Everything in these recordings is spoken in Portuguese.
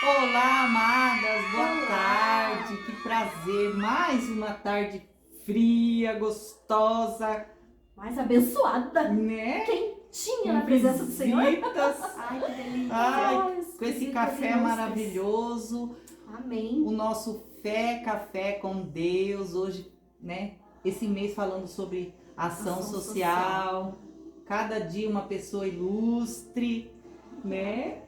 Olá, amadas, boa tarde, que prazer, mais uma tarde fria, gostosa, mais abençoada, né? quentinha na presença do Senhor. Visitas. Ai, que delícia. Ai, com esse café maravilhoso. Amém. O nosso Café com Deus, hoje, né? Esse mês falando sobre ação social. Cada dia uma pessoa ilustre, né?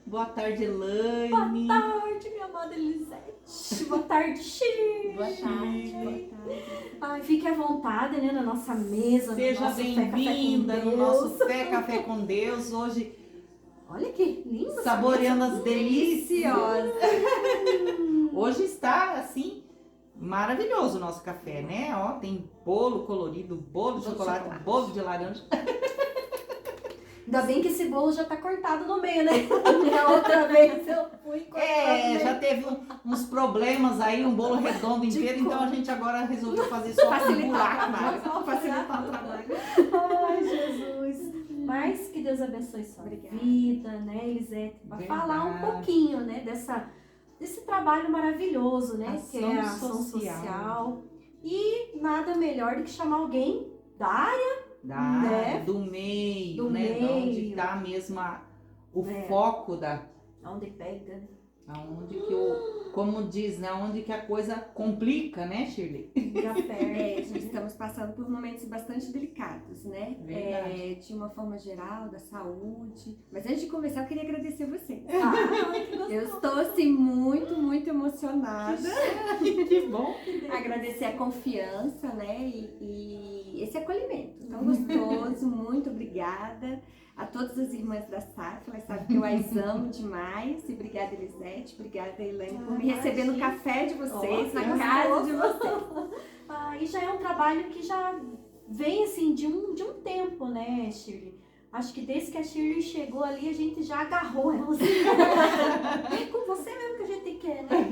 Boa tarde, Elaine. Boa tarde, minha amada Elisete. Boa tarde, Shirley. Boa tarde, boa tarde. Ai, fique à vontade, né, na nossa mesa. Seja bem-vinda no nosso Café com Deus. Hoje, olha que lindo. saboreando as deliciosas. Hoje está, assim, maravilhoso o nosso café, né? Ó, tem bolo colorido, bolo de chocolate, bolo de laranja. Ainda bem que esse bolo já tá cortado no meio, né? A outra vez eu fui cortado. Já teve uns problemas aí, um bolo redondo inteiro, então a gente agora resolveu fazer só um buraco. Facilitar o trabalho. Ai, Jesus. Mas que Deus abençoe sua vida, né, Elisete? Para falar um pouquinho, né, desse trabalho maravilhoso, né? Que é a ação social. E nada melhor do que chamar alguém da área. Do meio, né? De onde está mesmo o foco da... Onde pega. Aonde que como diz, né? Onde que a coisa complica, né, Shirley? Estamos passando por momentos bastante delicados, né? De uma forma geral, da saúde. Mas antes de começar, eu queria agradecer você. Eu estou, assim, muito, muito emocionada. Que bom. Agradecer a confiança, né? E esse acolhimento tão gostoso. Muito obrigada. A todas as irmãs da SAF, elas sabem que eu as amo demais. E obrigada, Elisete. Obrigada, Elaine, por me receber no café de vocês, na casa de vocês. E já é um trabalho que já vem, assim, de um tempo, né, Shirley? Acho que desde que a Shirley chegou ali, a gente já agarrou ela. É com você mesmo que a gente quer, né?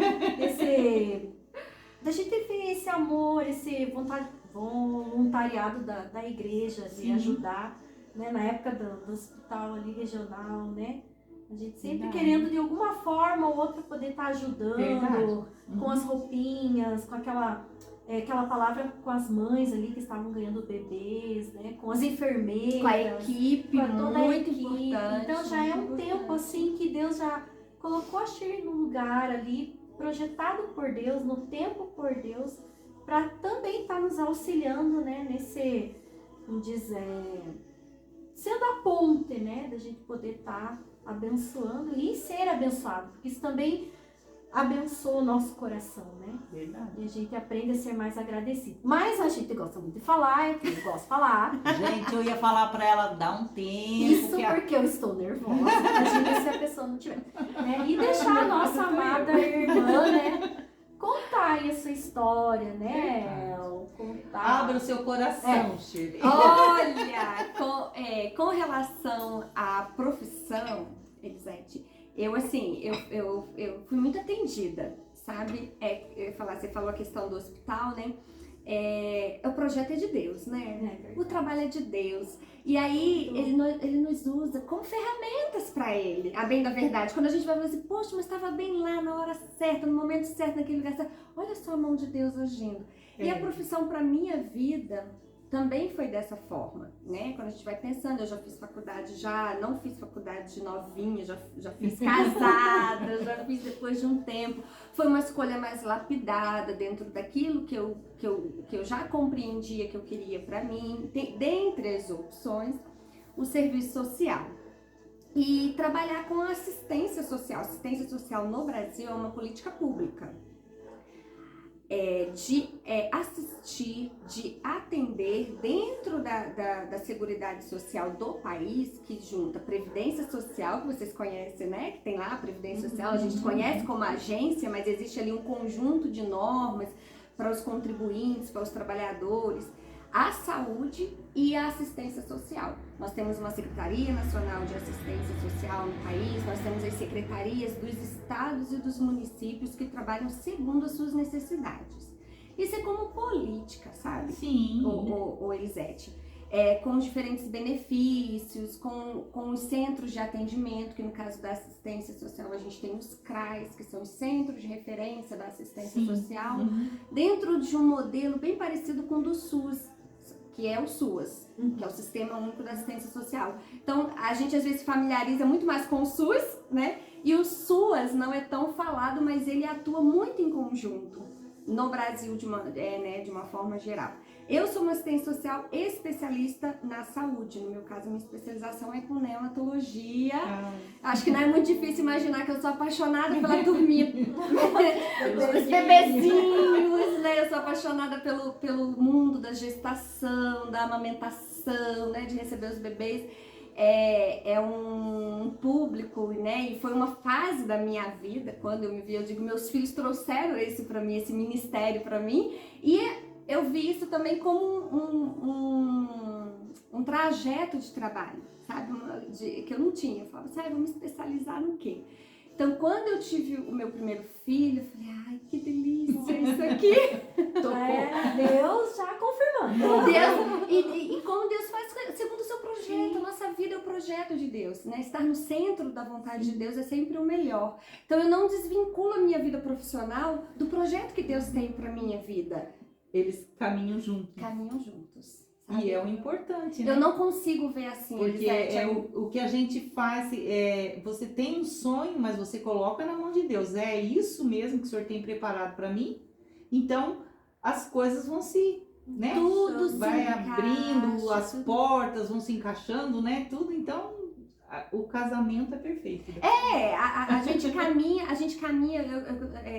Da gente ver esse amor, esse voluntariado da igreja, de ajudar. Né, na época do hospital ali regional, né? A gente sempre querendo de alguma forma ou outra poder estar ajudando com as roupinhas, com aquela palavra com as mães ali que estavam ganhando bebês, né? Com as enfermeiras, com a equipe, com toda muito a equipe. Importante. Então já é um tempo assim que Deus já colocou a Shirley no lugar ali, projetado por Deus, no tempo por Deus, para também estar nos auxiliando, né? Nesse, vamos dizer, sendo a ponte, né, da gente poder estar abençoando e ser abençoado, porque isso também abençoa o nosso coração, né? Verdade. E a gente aprende a ser mais agradecido. Mas a gente gosta muito de falar, eu gosto de falar. Gente, eu ia falar pra ela dar um tempo. Isso porque eu estou nervosa. Imagina se a pessoa não tiver. Né? E deixar a nossa amada irmã, né, contar aí a sua história, né? Abra o seu coração, Shirley. Olha, com relação à profissão, Elisete, eu fui muito atendida, sabe? Você falou a questão do hospital, né? O projeto é de Deus, né? O trabalho é de Deus. E aí, ele nos usa como ferramentas para ele, a bem da verdade. Quando a gente vai falar assim, poxa, mas estava bem lá, na hora certa, no momento certo, naquele lugar certo. Olha só a mão de Deus agindo. E a profissão para minha vida também foi dessa forma, né? Quando a gente vai pensando, eu já fiz faculdade, não fiz faculdade de novinha, já fiz casada, já fiz depois de um tempo. Foi uma escolha mais lapidada dentro daquilo que eu já compreendia que eu queria para mim. Dentre as opções, o serviço social. E trabalhar com assistência social. Assistência social no Brasil é uma política pública. De assistir, de atender dentro da Seguridade Social do país, que junta Previdência Social, que vocês conhecem, né? Que tem lá a Previdência Social, a gente conhece como agência, mas existe ali um conjunto de normas para os contribuintes, para os trabalhadores, a saúde e a assistência social. Nós temos uma Secretaria Nacional de Assistência Social no país, nós temos as secretarias dos estados e dos municípios que trabalham segundo as suas necessidades. Isso é como política, sabe? Sim. O Elisete. com os diferentes benefícios, com os centros de atendimento, que no caso da assistência social a gente tem os CRAs, que são os centros de referência da assistência social, dentro de um modelo bem parecido com o do SUS, que é o SUAS, que é o Sistema Único da Assistência Social. Então, a gente às vezes familiariza muito mais com o SUS, né? E o SUAS não é tão falado, mas ele atua muito em conjunto no Brasil de uma forma geral. Eu sou uma assistente social especialista na saúde. No meu caso, minha especialização é com neonatologia. Acho que não é muito difícil imaginar que eu sou apaixonada pela turminha. Os bebezinhos, né? Eu sou apaixonada pelo mundo da gestação, da amamentação, né? De receber os bebês. É um público, né? E foi uma fase da minha vida, quando eu me vi, eu digo, meus filhos trouxeram isso para mim, esse ministério para mim, e eu vi isso também como um trajeto de trabalho, sabe? Que eu não tinha. Eu falava assim, vou me especializar no quê? Então, quando eu tive o meu primeiro filho, eu falei, ai, que delícia isso aqui. Deus já confirmando. E como Deus faz segundo o seu projeto. A nossa vida é o projeto de Deus, né? Estar no centro da vontade de Deus é sempre o melhor. Então, eu não desvinculo a minha vida profissional do projeto que Deus tem para minha vida. Eles caminham juntos. Caminham juntos. E é o importante, né? Eu não consigo ver assim. Porque o que a gente faz, você tem um sonho, mas você coloca na mão de Deus. É isso mesmo que o Senhor tem preparado para mim? Então, as coisas vão se, né? Tudo vai se abrindo, encaixa, as portas vão se encaixando, né? Tudo, então, o casamento é perfeito. A gente caminha,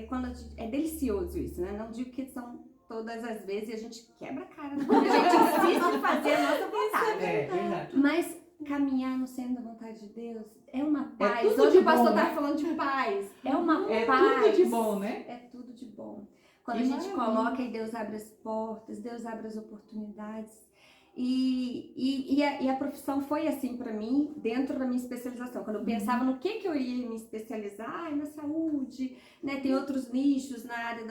quando é delicioso isso, né? Não digo que são todas as vezes e a gente quebra a cara, né? A gente insiste em fazer a nossa vontade. É verdade. Mas caminhar no centro da vontade de Deus é uma paz. tudo Hoje de o pastor bom, né? estava falando de paz. É uma É paz. tudo de bom, né? É tudo de bom. Quando Que a gente maravilha. coloca e Deus abre as portas, Deus abre as oportunidades. E a profissão foi assim para mim, dentro da minha especialização. Quando eu pensava no que eu ia me especializar, na saúde, né? Tem outros nichos na área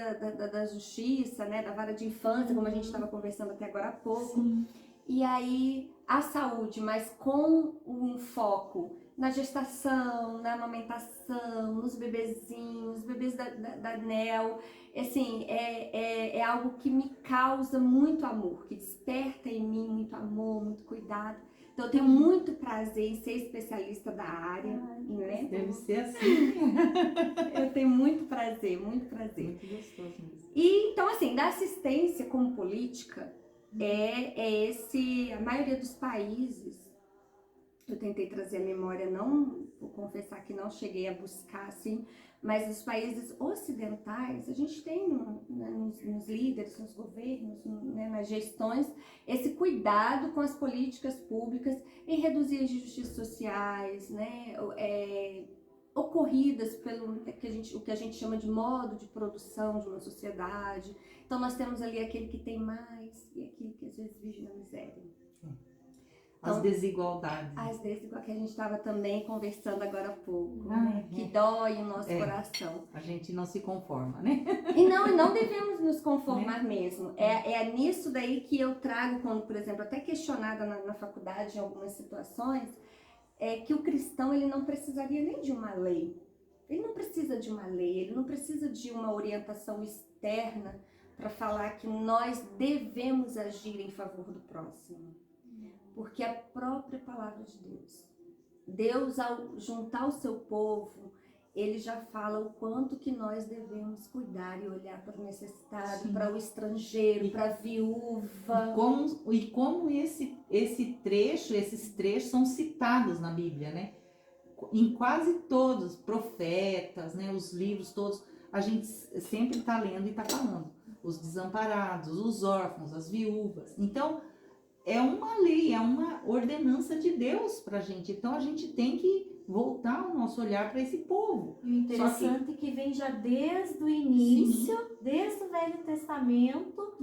da justiça, né? Da vara de infância, como a gente estava conversando até agora há pouco. Sim. E aí, a saúde, mas com um foco na gestação, na amamentação, nos bebezinhos, bebês da NEL. Assim, é algo que me causa muito amor, que desperta em mim muito amor, muito cuidado. Então, eu tenho muito prazer em ser especialista da área, né? Deve ser assim. Eu tenho muito prazer, muito prazer. Muito gostoso mesmo. E, então, assim, da assistência como política, a maioria dos países, eu tentei trazer a memória, não, vou confessar que não cheguei a buscar, assim, mas os países ocidentais, a gente tem nos líderes, nos governos, né, nas gestões, esse cuidado com as políticas públicas em reduzir as injustiças sociais, né, ocorridas pelo o que a gente chama de modo de produção de uma sociedade. Então nós temos ali aquele que tem mais e aquele que às vezes vive na miséria. As desigualdades. As desigualdades que a gente estava também conversando agora há pouco, Ah, né? Que dói o nosso É. coração. A gente não se conforma, né? E não devemos nos conformar mesmo. É nisso daí que eu trago, quando, por exemplo, até questionada na faculdade em algumas situações, que o cristão ele não precisaria nem de uma lei. Ele não precisa de uma lei, ele não precisa de uma orientação externa para falar que nós devemos agir em favor do próximo. Porque a própria palavra de Deus, ao juntar o seu povo, ele já fala o quanto que nós devemos cuidar e olhar para o necessitado, Sim. para o estrangeiro, para a viúva. E como esses trechos são citados na Bíblia, né? Em quase todos, profetas, né? Os livros todos, a gente sempre está lendo e está falando. Os desamparados, os órfãos, as viúvas. Então, é uma lei, é uma ordenança de Deus pra gente. Então, a gente tem que voltar o nosso olhar para esse povo. E o interessante é que vem já desde o início, desde o Velho Testamento,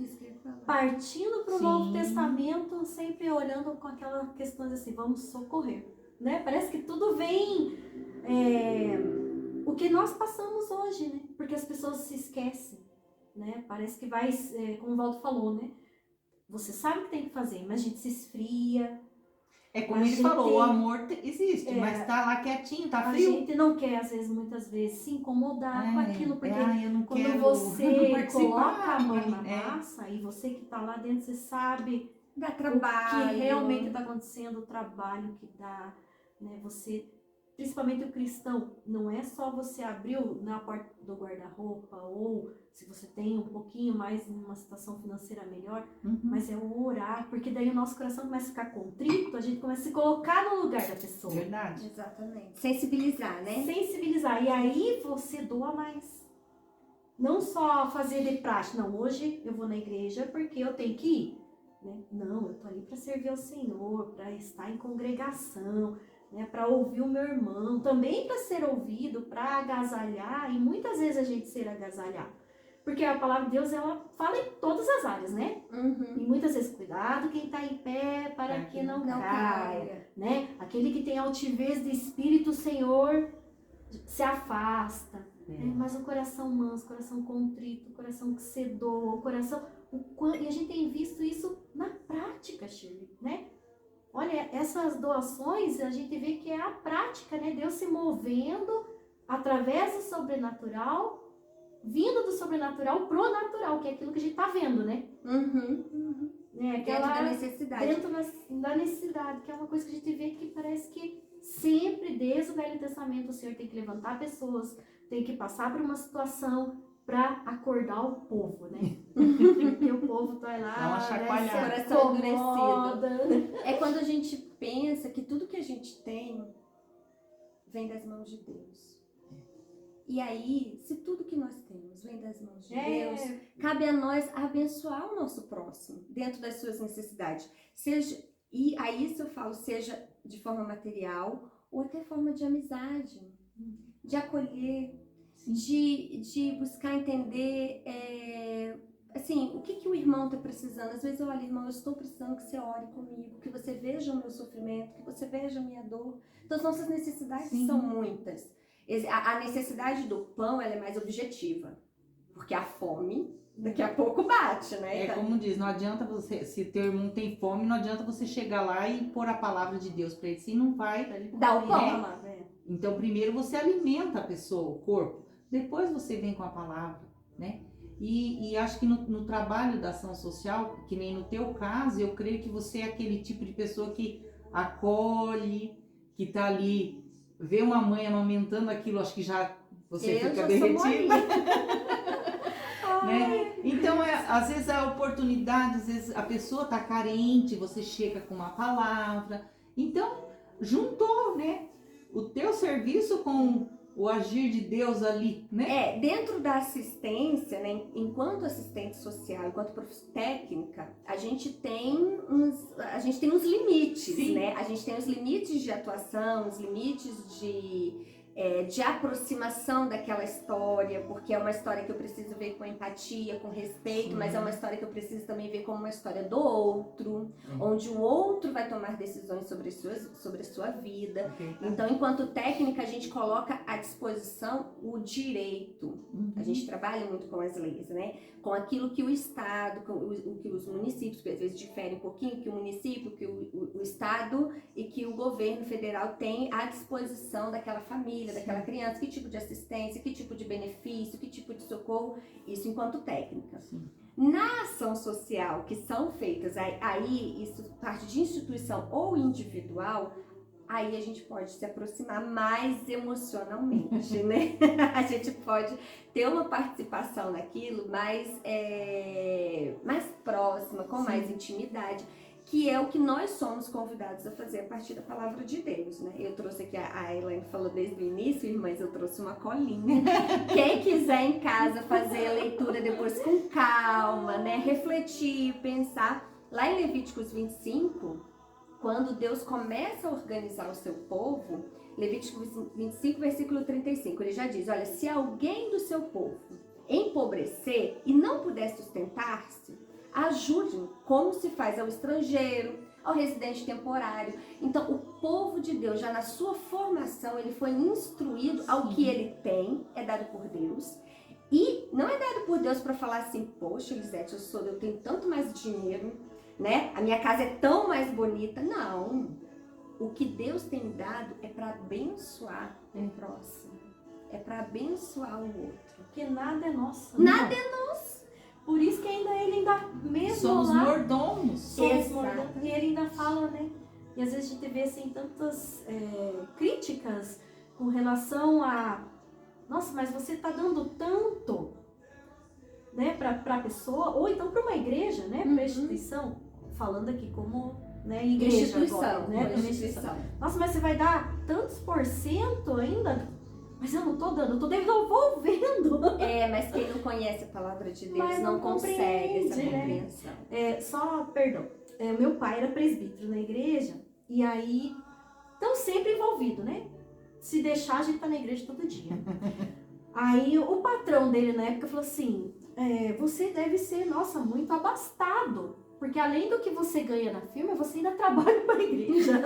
partindo para o Sim. Novo Testamento, sempre olhando com aquela questão assim, vamos socorrer, né? Parece que tudo vem o que nós passamos hoje, né? Porque as pessoas se esquecem, né? Parece que vai, como o Valdo falou, né? você sabe o que tem que fazer, mas a gente se esfria. É como A ele gente falou, o tem- amor existe, É. mas tá lá quietinho, tá A frio. gente não quer, às vezes, muitas vezes, se incomodar com aquilo, porque eu não quando quero você participar, coloca a mão na é. massa e você que tá lá dentro, você sabe Dá o que trabalho. realmente está acontecendo, o trabalho que dá, né? Você, principalmente o cristão, não é só você abrir na porta do guarda-roupa ou se você tem um pouquinho mais uma situação financeira melhor, Uhum. mas é o orar, porque daí o nosso coração começa a ficar contrito, a gente começa a se colocar no lugar da pessoa. Verdade. Exatamente. Sensibilizar, né? Sensibilizar. E aí você doa mais. Não só fazer de praxe. Não, hoje eu vou na igreja porque eu tenho que ir. Né? Não, eu tô ali para servir ao Senhor, para estar em congregação, né? Para ouvir o meu irmão, também para ser ouvido, para agasalhar. E muitas vezes a gente ser agasalhado. Porque a palavra de Deus, ela fala em todas as áreas, né? Uhum. E muitas vezes, cuidado quem está em pé para que não caia. Né? Aquele que tem altivez de espírito, o Senhor se afasta. Né? Mas o coração manso, coração contrito, coração que se doa, o coração... E a gente tem visto isso na prática, Shirley, né? Olha, essas doações, a gente vê que é a prática, né? Deus se movendo através do sobrenatural, vindo do sobrenatural pro natural, que é aquilo que a gente tá vendo, né? Uhum. Né? Dentro da necessidade. Dentro da necessidade, que é uma coisa que a gente vê que parece que sempre, desde o Velho Testamento, o Senhor tem que levantar pessoas, tem que passar por uma situação para acordar o povo, né? Porque o povo tá lá, Dá uma chacoalhada. né, se Coração acomoda. É quando a gente pensa que tudo que a gente tem vem das mãos de Deus. E aí, se tudo que nós temos vem das mãos de Deus, cabe a nós abençoar o nosso próximo dentro das suas necessidades. E aí, isso eu falo, seja de forma material ou até forma de amizade, de acolher, de buscar entender, assim, o que o irmão está precisando. Às vezes eu olho, irmão, eu estou precisando que você ore comigo, que você veja o meu sofrimento, que você veja a minha dor. Então, as nossas necessidades são muitas. A necessidade do pão, ela é mais objetiva, porque a fome daqui a pouco bate, né? É Então, como diz, não adianta você, se teu irmão tem fome, não adianta você chegar lá e pôr a palavra de Deus para ele, se não vai dá o pão. Né? Então, primeiro você alimenta a pessoa, o corpo, depois você vem com a palavra, né? E acho que no trabalho da ação social, que nem no teu caso, eu creio que você é aquele tipo de pessoa que acolhe, que tá ali, vê uma mãe amamentando aquilo, acho que já você fica derretida. Né? Então, às vezes a oportunidade, às vezes a pessoa tá carente, você chega com uma palavra. Então, juntou, né? O teu serviço com o agir de Deus ali, né? Dentro da assistência, né, enquanto assistente social, enquanto técnica, a gente tem uns limites, Sim. né? A gente tem os limites de atuação, os limites de aproximação daquela história, porque é uma história que eu preciso ver com empatia, com respeito, mas é uma história que eu preciso também ver como uma história do outro, onde o outro vai tomar decisões sobre a sua vida. Então, enquanto técnica, a gente coloca à disposição o direito. A gente trabalha muito com as leis, né? Com aquilo que o Estado, o que os municípios, que às vezes difere um pouquinho, que o município, que o Estado e que o governo federal tem à disposição daquela família, daquela criança, que tipo de assistência, que tipo de benefício, que tipo de socorro, isso enquanto técnica. Sim. Na ação social, que são feitas, aí isso parte de instituição ou individual, aí a gente pode se aproximar mais emocionalmente, né? A gente pode ter uma participação naquilo mais próxima, com mais intimidade, que é o que nós somos convidados a fazer a partir da palavra de Deus, né? Eu trouxe aqui, a Elaine falou desde o início, irmãs, eu trouxe uma colinha. Quem quiser em casa fazer a leitura depois com calma, né? Refletir, pensar. Lá em Levíticos 25, quando Deus começa a organizar o seu povo, Levíticos 25, versículo 35, ele já diz, olha, se alguém do seu povo empobrecer e não puder sustentar-se, ajude-o, como se faz ao estrangeiro, ao residente temporário. Então, o povo de Deus, já na sua formação, ele foi instruído ao que ele tem, é dado por Deus. E não é dado por Deus para falar assim, poxa, Elisete, eu tenho tanto mais dinheiro, né? A minha casa é tão mais bonita. Não. O que Deus tem dado é para abençoar o próximo. É para abençoar o outro. Porque nada é nosso. Nada é nosso. Por isso que ainda mesmo Somos lá, mordomos. somos Exato. mordomos. E ele ainda fala, né? E às vezes a gente vê assim tantas críticas com relação a, nossa, mas você está dando tanto, né, para a pessoa, ou então para uma igreja, né, para a instituição, falando aqui como, né, igreja Instituição, agora, né, como pra instituição. Nossa, mas você vai dar tantos % ainda? Mas eu não tô dando, eu tô devolvendo. Mas quem não conhece a palavra de Deus Mas não não consegue essa compreende, né? compreensão. Perdão, meu pai era presbítero na igreja, e aí, estão sempre envolvidos, né? Se deixar, a gente tá na igreja todo dia. Aí o patrão dele na época falou assim, você deve ser, nossa, muito abastado. Porque além do que você ganha na firma, você ainda trabalha para a igreja.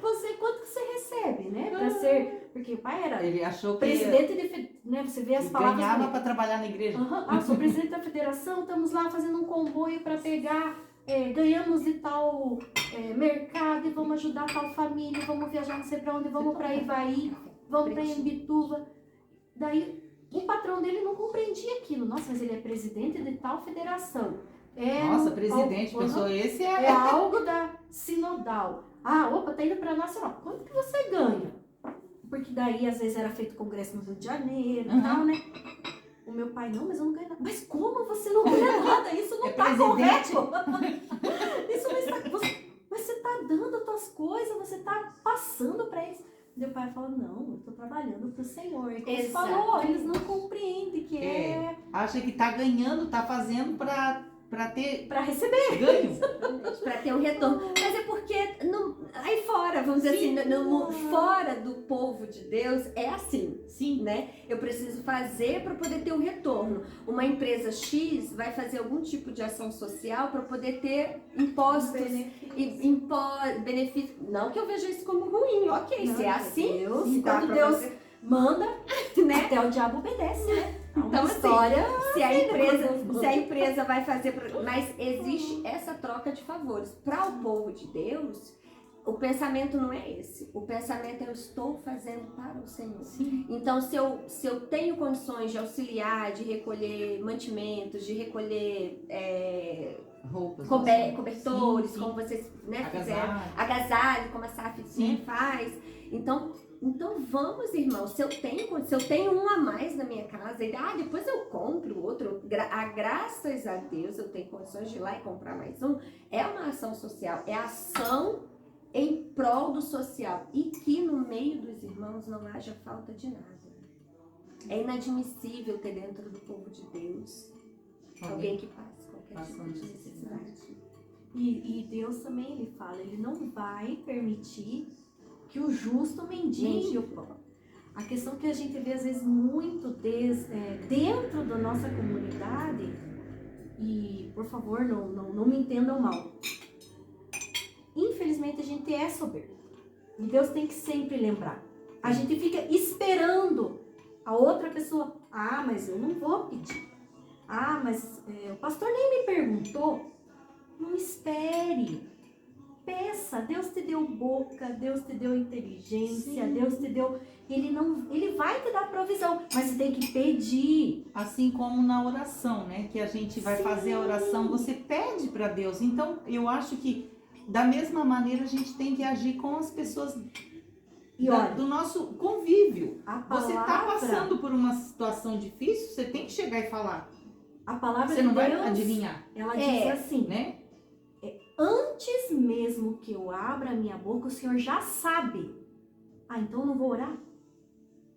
Quanto que você recebe, né? Pra ser, porque o pai era Ele achou que presidente né? Você vê as palavras. ganhava para trabalhar na igreja. Sou presidente da federação, estamos lá fazendo um comboio para pegar, ganhamos de tal mercado e vamos ajudar tal família, vamos viajar não sei para onde, vamos para Ivaí, vamos para Imbituva. Daí o patrão dele não compreendia aquilo. Nossa, mas ele é presidente de tal federação. Nossa, presidente, pessoa esse é algo da sinodal. Opa, tá indo para nacional. Quanto que você ganha? Porque daí às vezes era feito congresso no Rio de Janeiro e tal, né? O meu pai, não, mas eu não ganho nada. Mas como você não ganha nada? Isso não tá correto. Isso não está... Você tá dando as tuas coisas, você tá passando para eles. Meu pai falou, não, eu tô trabalhando pro Senhor. E como você falou, eles não compreendem que acha que tá ganhando, tá fazendo para receber ganho. Para ter um retorno. Mas é porque aí fora, vamos dizer assim, fora do povo de Deus, é assim. Sim. Né? Eu preciso fazer para poder ter um retorno. Uma empresa X vai fazer algum tipo de ação social para poder ter impostos e benefícios. Não que eu veja isso como ruim, ok, não, se é assim, Deus, se dá quando pra Deus fazer, manda, né? Até o diabo obedece, né? Então, história. Se a empresa vai fazer, mas existe essa troca de favores. Para o povo de Deus, o pensamento não é esse. O pensamento é eu estou fazendo para o Senhor. Sim. Então, se eu tenho condições de auxiliar, de recolher mantimentos, de recolher roupas, cobertores, sim. como vocês fizeram, agasalho, como a SAF faz. Então vamos, irmão, se eu tenho um a mais na minha casa, e depois eu compro outro, graças a Deus eu tenho condições de ir lá e comprar mais um, é uma ação social, é ação em prol do social, e que no meio dos irmãos não haja falta de nada. É inadmissível ter dentro do povo de Deus alguém que passe qualquer tipo de necessidade. E Deus também, ele fala, ele não vai permitir que o justo mendigue o pão. A questão que a gente vê às vezes muito dentro da nossa comunidade, e por favor não me entendam mal, infelizmente a gente é soberbo. E Deus tem que sempre lembrar. A gente fica esperando a outra pessoa, mas eu não vou pedir. Mas o pastor nem me perguntou. Não espere. Peça, Deus te deu boca, Deus te deu inteligência, Sim. Deus te deu... Ele vai te dar provisão, mas você tem que pedir. Assim como na oração, né? Que a gente vai fazer a oração, você pede para Deus. Então, eu acho que da mesma maneira a gente tem que agir com as pessoas do nosso convívio. Você está passando por uma situação difícil, você tem que chegar e falar. A palavra você de não Deus, vai adivinhar. Ela diz assim, né? Antes mesmo que eu abra a minha boca, o Senhor já sabe. Então eu não vou orar?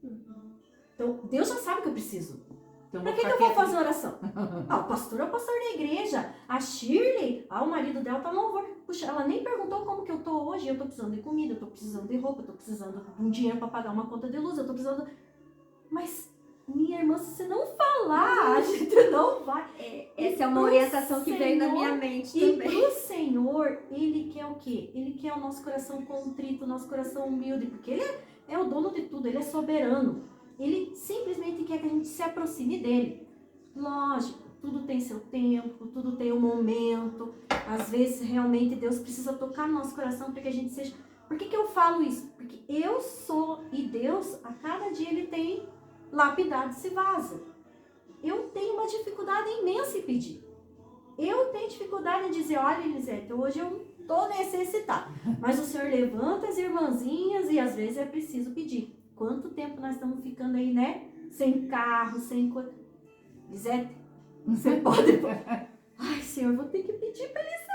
Então, Deus já sabe o que eu preciso. Então, Pra que eu vou fazer oração? O pastor é o pastor da igreja. A Shirley, o marido dela tá no louvor. Puxa, ela nem perguntou como que eu tô hoje. Eu tô precisando de comida, eu tô precisando de roupa, eu tô precisando de um dinheiro pra pagar uma conta de luz, eu tô precisando... Mas, minha irmã, se você não falar, a gente não vai. Essa é uma orientação que veio na minha mente também. E pro Senhor, Ele quer o quê? Ele quer o nosso coração contrito, o nosso coração humilde, porque Ele é o dono de tudo, Ele é soberano. Ele simplesmente quer que a gente se aproxime dele. Lógico, tudo tem seu tempo, tudo tem um momento. Às vezes, realmente, Deus precisa tocar no nosso coração para que a gente seja... Por que eu falo isso? Porque eu sou e Deus, a cada dia, Ele tem lapidado esse vaso. Eu tenho uma dificuldade imensa em pedir. Eu tenho dificuldade em dizer, olha, Elisete, hoje eu estou necessitada. Mas o Senhor levanta as irmãzinhas e às vezes é preciso pedir. Quanto tempo nós estamos ficando aí, né? Sem carro, sem coisa. Elisete, você pode... Ai, Senhor, vou ter que pedir para Elisete.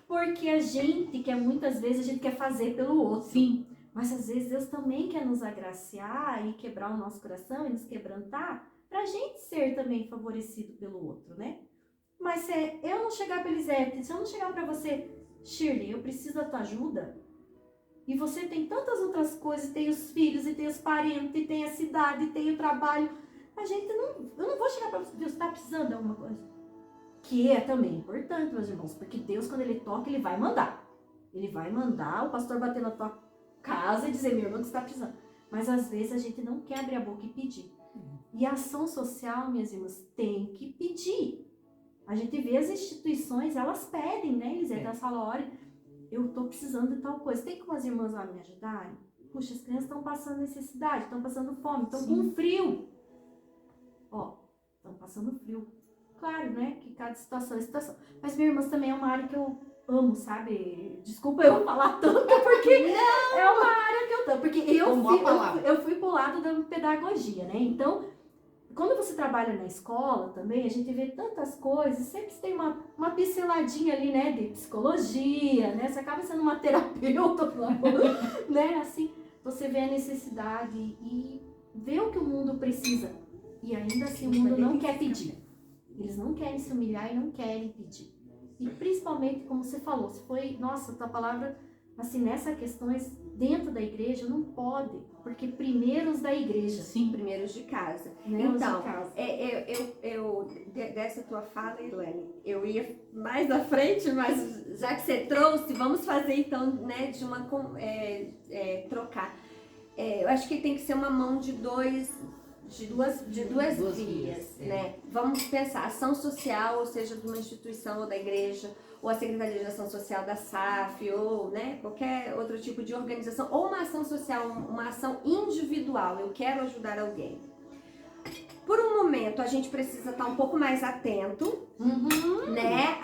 Porque a gente quer, muitas vezes, a gente quer fazer pelo outro. Sim. Mas às vezes Deus também quer nos agraciar e quebrar o nosso coração e nos quebrantar pra gente ser também favorecido pelo outro, né? Mas se eu não chegar pra Elisete, se eu não chegar pra você, Shirley, eu preciso da tua ajuda, e você tem tantas outras coisas, tem os filhos, e tem os parentes, e tem a cidade, e tem o trabalho, eu não vou chegar pra você, Deus tá precisando de alguma coisa. Que é também importante, meus irmãos, porque Deus, quando Ele toca, Ele vai mandar. Ele vai mandar o pastor bater na tua casa e dizer, meu irmão, que você está precisando. Mas às vezes a gente não quer abrir a boca e pedir. E a ação social, minhas irmãs, tem que pedir. A gente vê as instituições, elas pedem, né, Elisete? Elas falam, olha, eu estou precisando de tal coisa. Tem como as irmãs lá me ajudarem? Puxa, as crianças estão passando necessidade, estão passando fome, estão com frio. Ó, estão passando frio. Claro, né, que cada situação é situação. Mas, minhas irmãs, também é uma área que eu amo, sabe? Desculpa eu falar tanto, porque é uma área que eu amo. Porque eu fui pro lado da pedagogia, né? Então, quando você trabalha na escola também, a gente vê tantas coisas, sempre tem uma pinceladinha ali, né? De psicologia, né? Você acaba sendo uma terapeuta, né? Assim, você vê a necessidade e vê o que o mundo precisa. E ainda assim o mundo não quer pedir. Eles não querem se humilhar e não querem pedir. E principalmente, como você falou, se foi, nossa, tua palavra, assim, nessas questões dentro da igreja, não pode, porque primeiros da igreja. Sim, primeiros de casa. Primeiros então, de casa. Dessa tua fala, Elaine, eu ia mais à frente, mas já que você trouxe, vamos fazer então, né, de uma, trocar. Eu acho que tem que ser uma mão de duas vias, né? Vamos pensar, ação social, ou seja, de uma instituição ou da igreja, ou a Secretaria de Ação Social da SAF, ou, né, qualquer outro tipo de organização, ou uma ação social, uma ação individual, eu quero ajudar alguém. Por um momento, a gente precisa estar um pouco mais atento, né?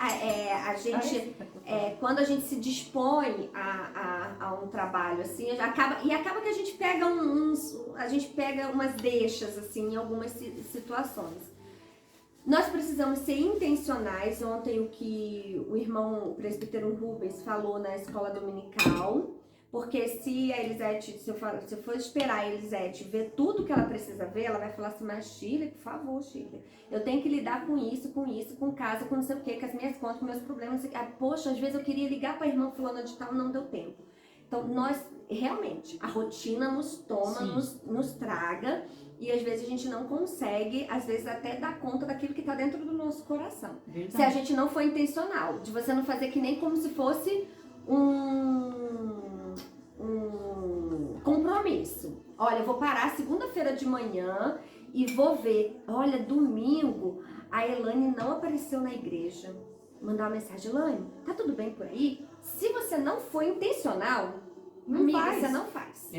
Quando a gente se dispõe a um trabalho assim, acaba que a gente pega umas deixas assim em algumas situações. Nós precisamos ser intencionais. Ontem o que o irmão presbítero Rubens falou na escola dominical, porque se a Elisete, se eu for esperar a Elisete ver tudo que ela precisa ver, ela vai falar assim, mas Shirley, por favor, Shirley, eu tenho que lidar com isso, com casa, com não sei o que, com as minhas contas, com meus problemas, poxa, às vezes eu queria ligar para a irmã fulana de tal, não deu tempo. Então, nós, realmente, a rotina nos toma, nos traga, e às vezes a gente não consegue, às vezes até dar conta daquilo que está dentro do nosso coração. Verdade. Se a gente não for intencional, de você não fazer que nem como se fosse um compromisso. Olha, eu vou parar segunda-feira de manhã e vou ver. Olha, domingo a Elaine não apareceu na igreja. Mandar uma mensagem, Elaine, tá tudo bem por aí? Se você não for intencional, amiga, você não faz.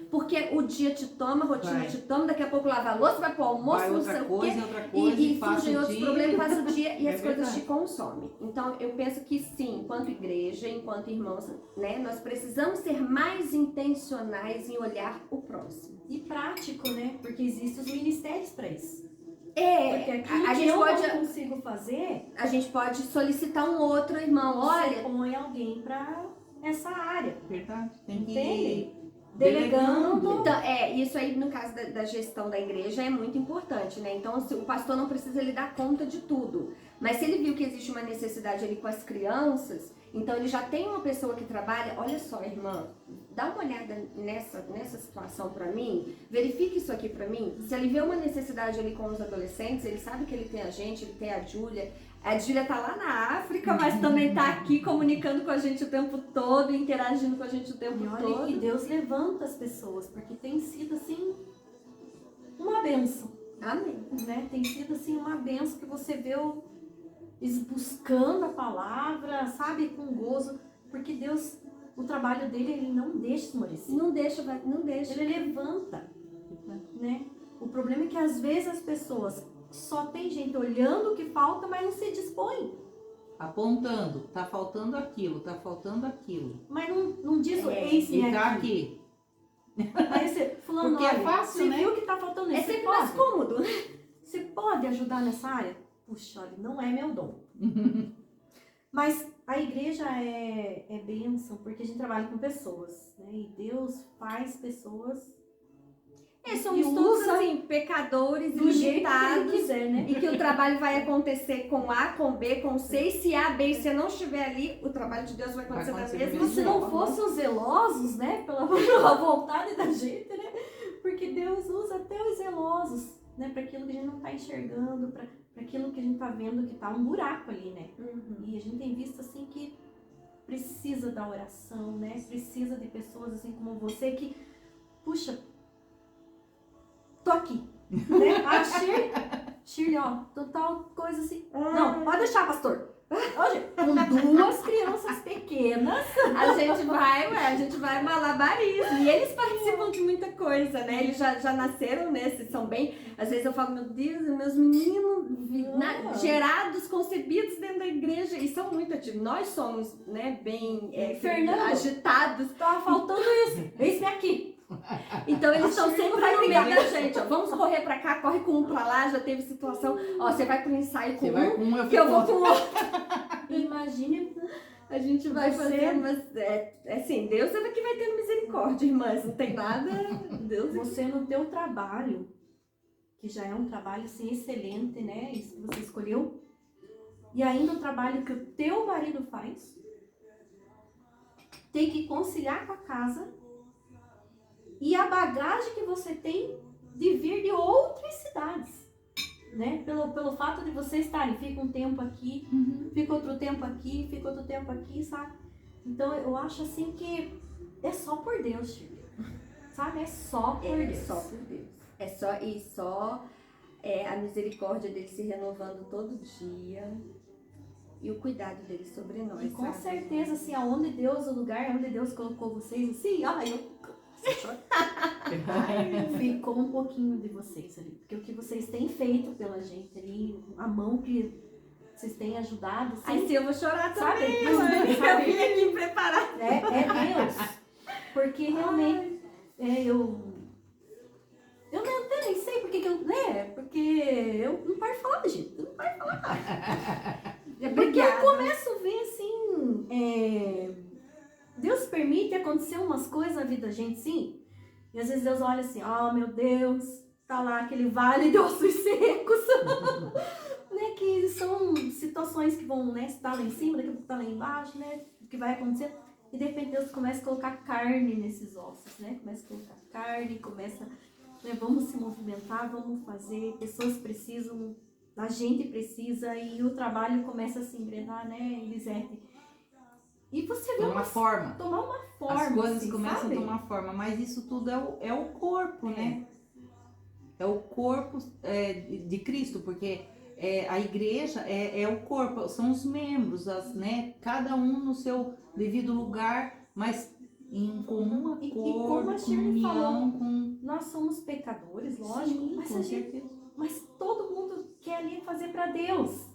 Porque o dia te toma, a rotina te toma, daqui a pouco lava a louça, vai pro almoço, não sei o quê. E surgem outros problemas, passa o dia e as coisas te consomem. Então, eu penso que sim, enquanto igreja, enquanto irmãos, né, nós precisamos ser mais intencionais em olhar o próximo. E prático, né? Porque existem os ministérios para isso. Porque aquilo eu não consigo fazer, a gente pode solicitar um outro irmão. Olha, põe alguém para essa área. Verdade. Tem que... Entende? Delegando. Então, isso aí no caso da gestão da igreja é muito importante, né? Então, o pastor não precisa ele dar conta de tudo. Mas se ele viu que existe uma necessidade ali com as crianças, então ele já tem uma pessoa que trabalha. Olha só, irmã, dá uma olhada nessa situação pra mim, verifique isso aqui pra mim. Se ele vê uma necessidade ali com os adolescentes, ele sabe que ele tem a gente, ele tem a Júlia. A Júlia tá lá na África, mas também tá aqui comunicando com a gente o tempo todo, interagindo com a gente o tempo todo. E Deus levanta as pessoas, porque tem sido assim uma bênção. Amém. né? Tem sido assim uma benção que você vê eles buscando a palavra, sabe, com gozo, porque Deus, o trabalho dele, ele não deixa esmorecer. Não deixa, não deixa. Ele levanta, né? O problema é que às vezes as pessoas só tem gente olhando o que falta, mas não se dispõe. Apontando, tá faltando aquilo, tá faltando aquilo. Mas não diz o É, eis-me E tá aqui. aqui. Aí você, fulano, Porque é olha, fácil, você né? viu que tá faltando isso? É Você sempre mais pode? cômodo. Você pode ajudar nessa área? Puxa, olha, não é meu dom. Mas a igreja é bênção, porque a gente trabalha com pessoas, né? E Deus faz pessoas Somos e todos usa assim, pecadores, do jeito que ele limitados. quiser, né? E que o trabalho vai acontecer com A, com B, com C. E se A, B e C não estiver ali, o trabalho de Deus vai acontecer da acontecer mesma do Se mesmo não forma. fossem os zelosos, né? Pela vontade da gente, né? Porque Deus usa até os zelosos, né? Para aquilo que a gente não tá enxergando, para aquilo que a gente tá vendo que tá um buraco ali, né? Uhum. E a gente tem visto assim que precisa da oração, né? Precisa de pessoas assim como você que, puxa, tô aqui, né? A Shirley, ó, total coisa assim. Não, pode deixar, pastor. Hoje, com 2 crianças pequenas. A gente vai malabarismo. E eles participam de muita coisa, né? Eles já nasceram nesses, são bem. Às vezes eu falo, meu Deus, meus meninos gerados, concebidos dentro da igreja. E são muito ativos. Nós somos, né, bem Fernando, agitados. tava faltando isso. Eis-me aqui. Então eles estão Shirley sempre vai no meio brigar. da gente. Ó, vamos correr pra cá, corre com um pra lá. Já teve situação. Ó, você vai pro ensaio com Você vai um, com um, eu que eu fico vou com com outro. Imagine A gente vai Você- fazer, mas assim, Deus é que vai tendo misericórdia, irmãs. Não tem nada. Deus você no teu trabalho, que já é um trabalho assim excelente, né? Isso que você escolheu. E ainda o trabalho que o teu marido faz, tem que conciliar com a casa e a bagagem que você tem de vir de outras cidades, né? Pelo fato de vocês estarem, fica um tempo aqui, fica outro tempo aqui, fica outro tempo aqui, sabe? Então eu acho assim que é só por Deus, Shirley. Sabe? É só por Deus. só por Deus. É só a misericórdia dele se renovando todo dia e o cuidado dele sobre nós. E com sabe? certeza, assim, aonde Deus, o lugar onde Deus colocou vocês, assim, ficou um pouquinho de vocês ali. Porque o que vocês têm feito pela gente ali, a mão que vocês têm ajudado, assim, Ai, sim, eu vou chorar Sabe? também. Mas, sabe? Eu vim aqui preparar. é Deus. Porque realmente, eu nem sei porque que eu, né? Porque eu não paro de falar, gente. Eu não paro de falar. Porque eu começo a ver assim, Deus permite acontecer umas coisas na vida da gente, sim. E às vezes Deus olha assim, meu Deus, tá lá aquele vale de ossos secos. Né, que são situações que vão, né, estar lá em cima, daqui a pouco tá lá embaixo, né, o que vai acontecer. E de repente Deus começa a colocar carne nesses ossos, né, começa a colocar carne, começa, né, vamos se movimentar, vamos fazer, pessoas precisam, a gente precisa, e o trabalho começa a se engrenar, né, Elisete. E você vê Tomar forma. tomar uma forma, As coisas assim, começam sabe? a tomar forma, mas isso tudo é o corpo, né? É o corpo de Cristo, porque a igreja é o corpo, são os membros, né? Cada um no seu devido lugar, mas em comum E acordo, como a Shirley comunhão com... Nós somos pecadores, lógico, Sim, mas, com certeza. mas todo mundo quer ali fazer para Deus.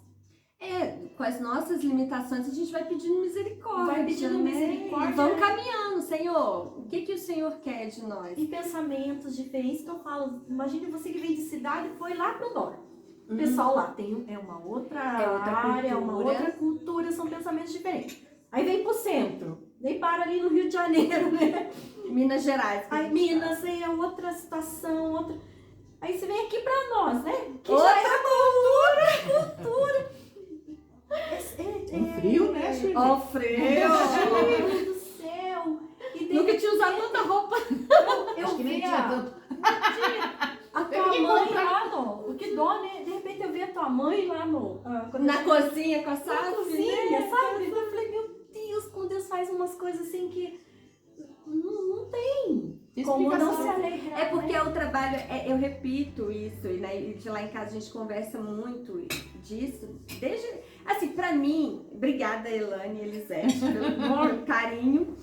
Com as nossas limitações, a gente vai pedindo misericórdia. Vai pedindo né? misericórdia. E vamos caminhando, Senhor. O que o Senhor quer de nós? E pensamentos diferentes que eu falo. Imagine você que vem de cidade e foi lá pro norte. O pessoal lá tem uma outra área, uma cultura. outra cultura, são pensamentos diferentes. Aí vem pro centro, daí para ali no Rio de Janeiro, né? Minas Gerais. Aí Minas, aí é outra situação, outra... Aí você vem aqui pra nós, né? Que Outra já é cultura. Um frio, né, Shirley? Ó, frio. Meu Deus do céu! E de Nunca tinha usado tanta roupa. eu Acho que nem vi tinha tanto. a Teve tua que mãe comprar. lá, no... O que dó, né? De repente eu vi a tua mãe lá no... Na cozinha com a na Sassi, cozinha, né? sabe? Eu falei, meu Deus, como Deus faz umas coisas assim que não tem como não se Explicação. alegrar. É porque o trabalho, eu repito isso, né? E de lá em casa a gente conversa muito disso. Desde, assim, pra mim, obrigada Elane e Elisete pelo carinho.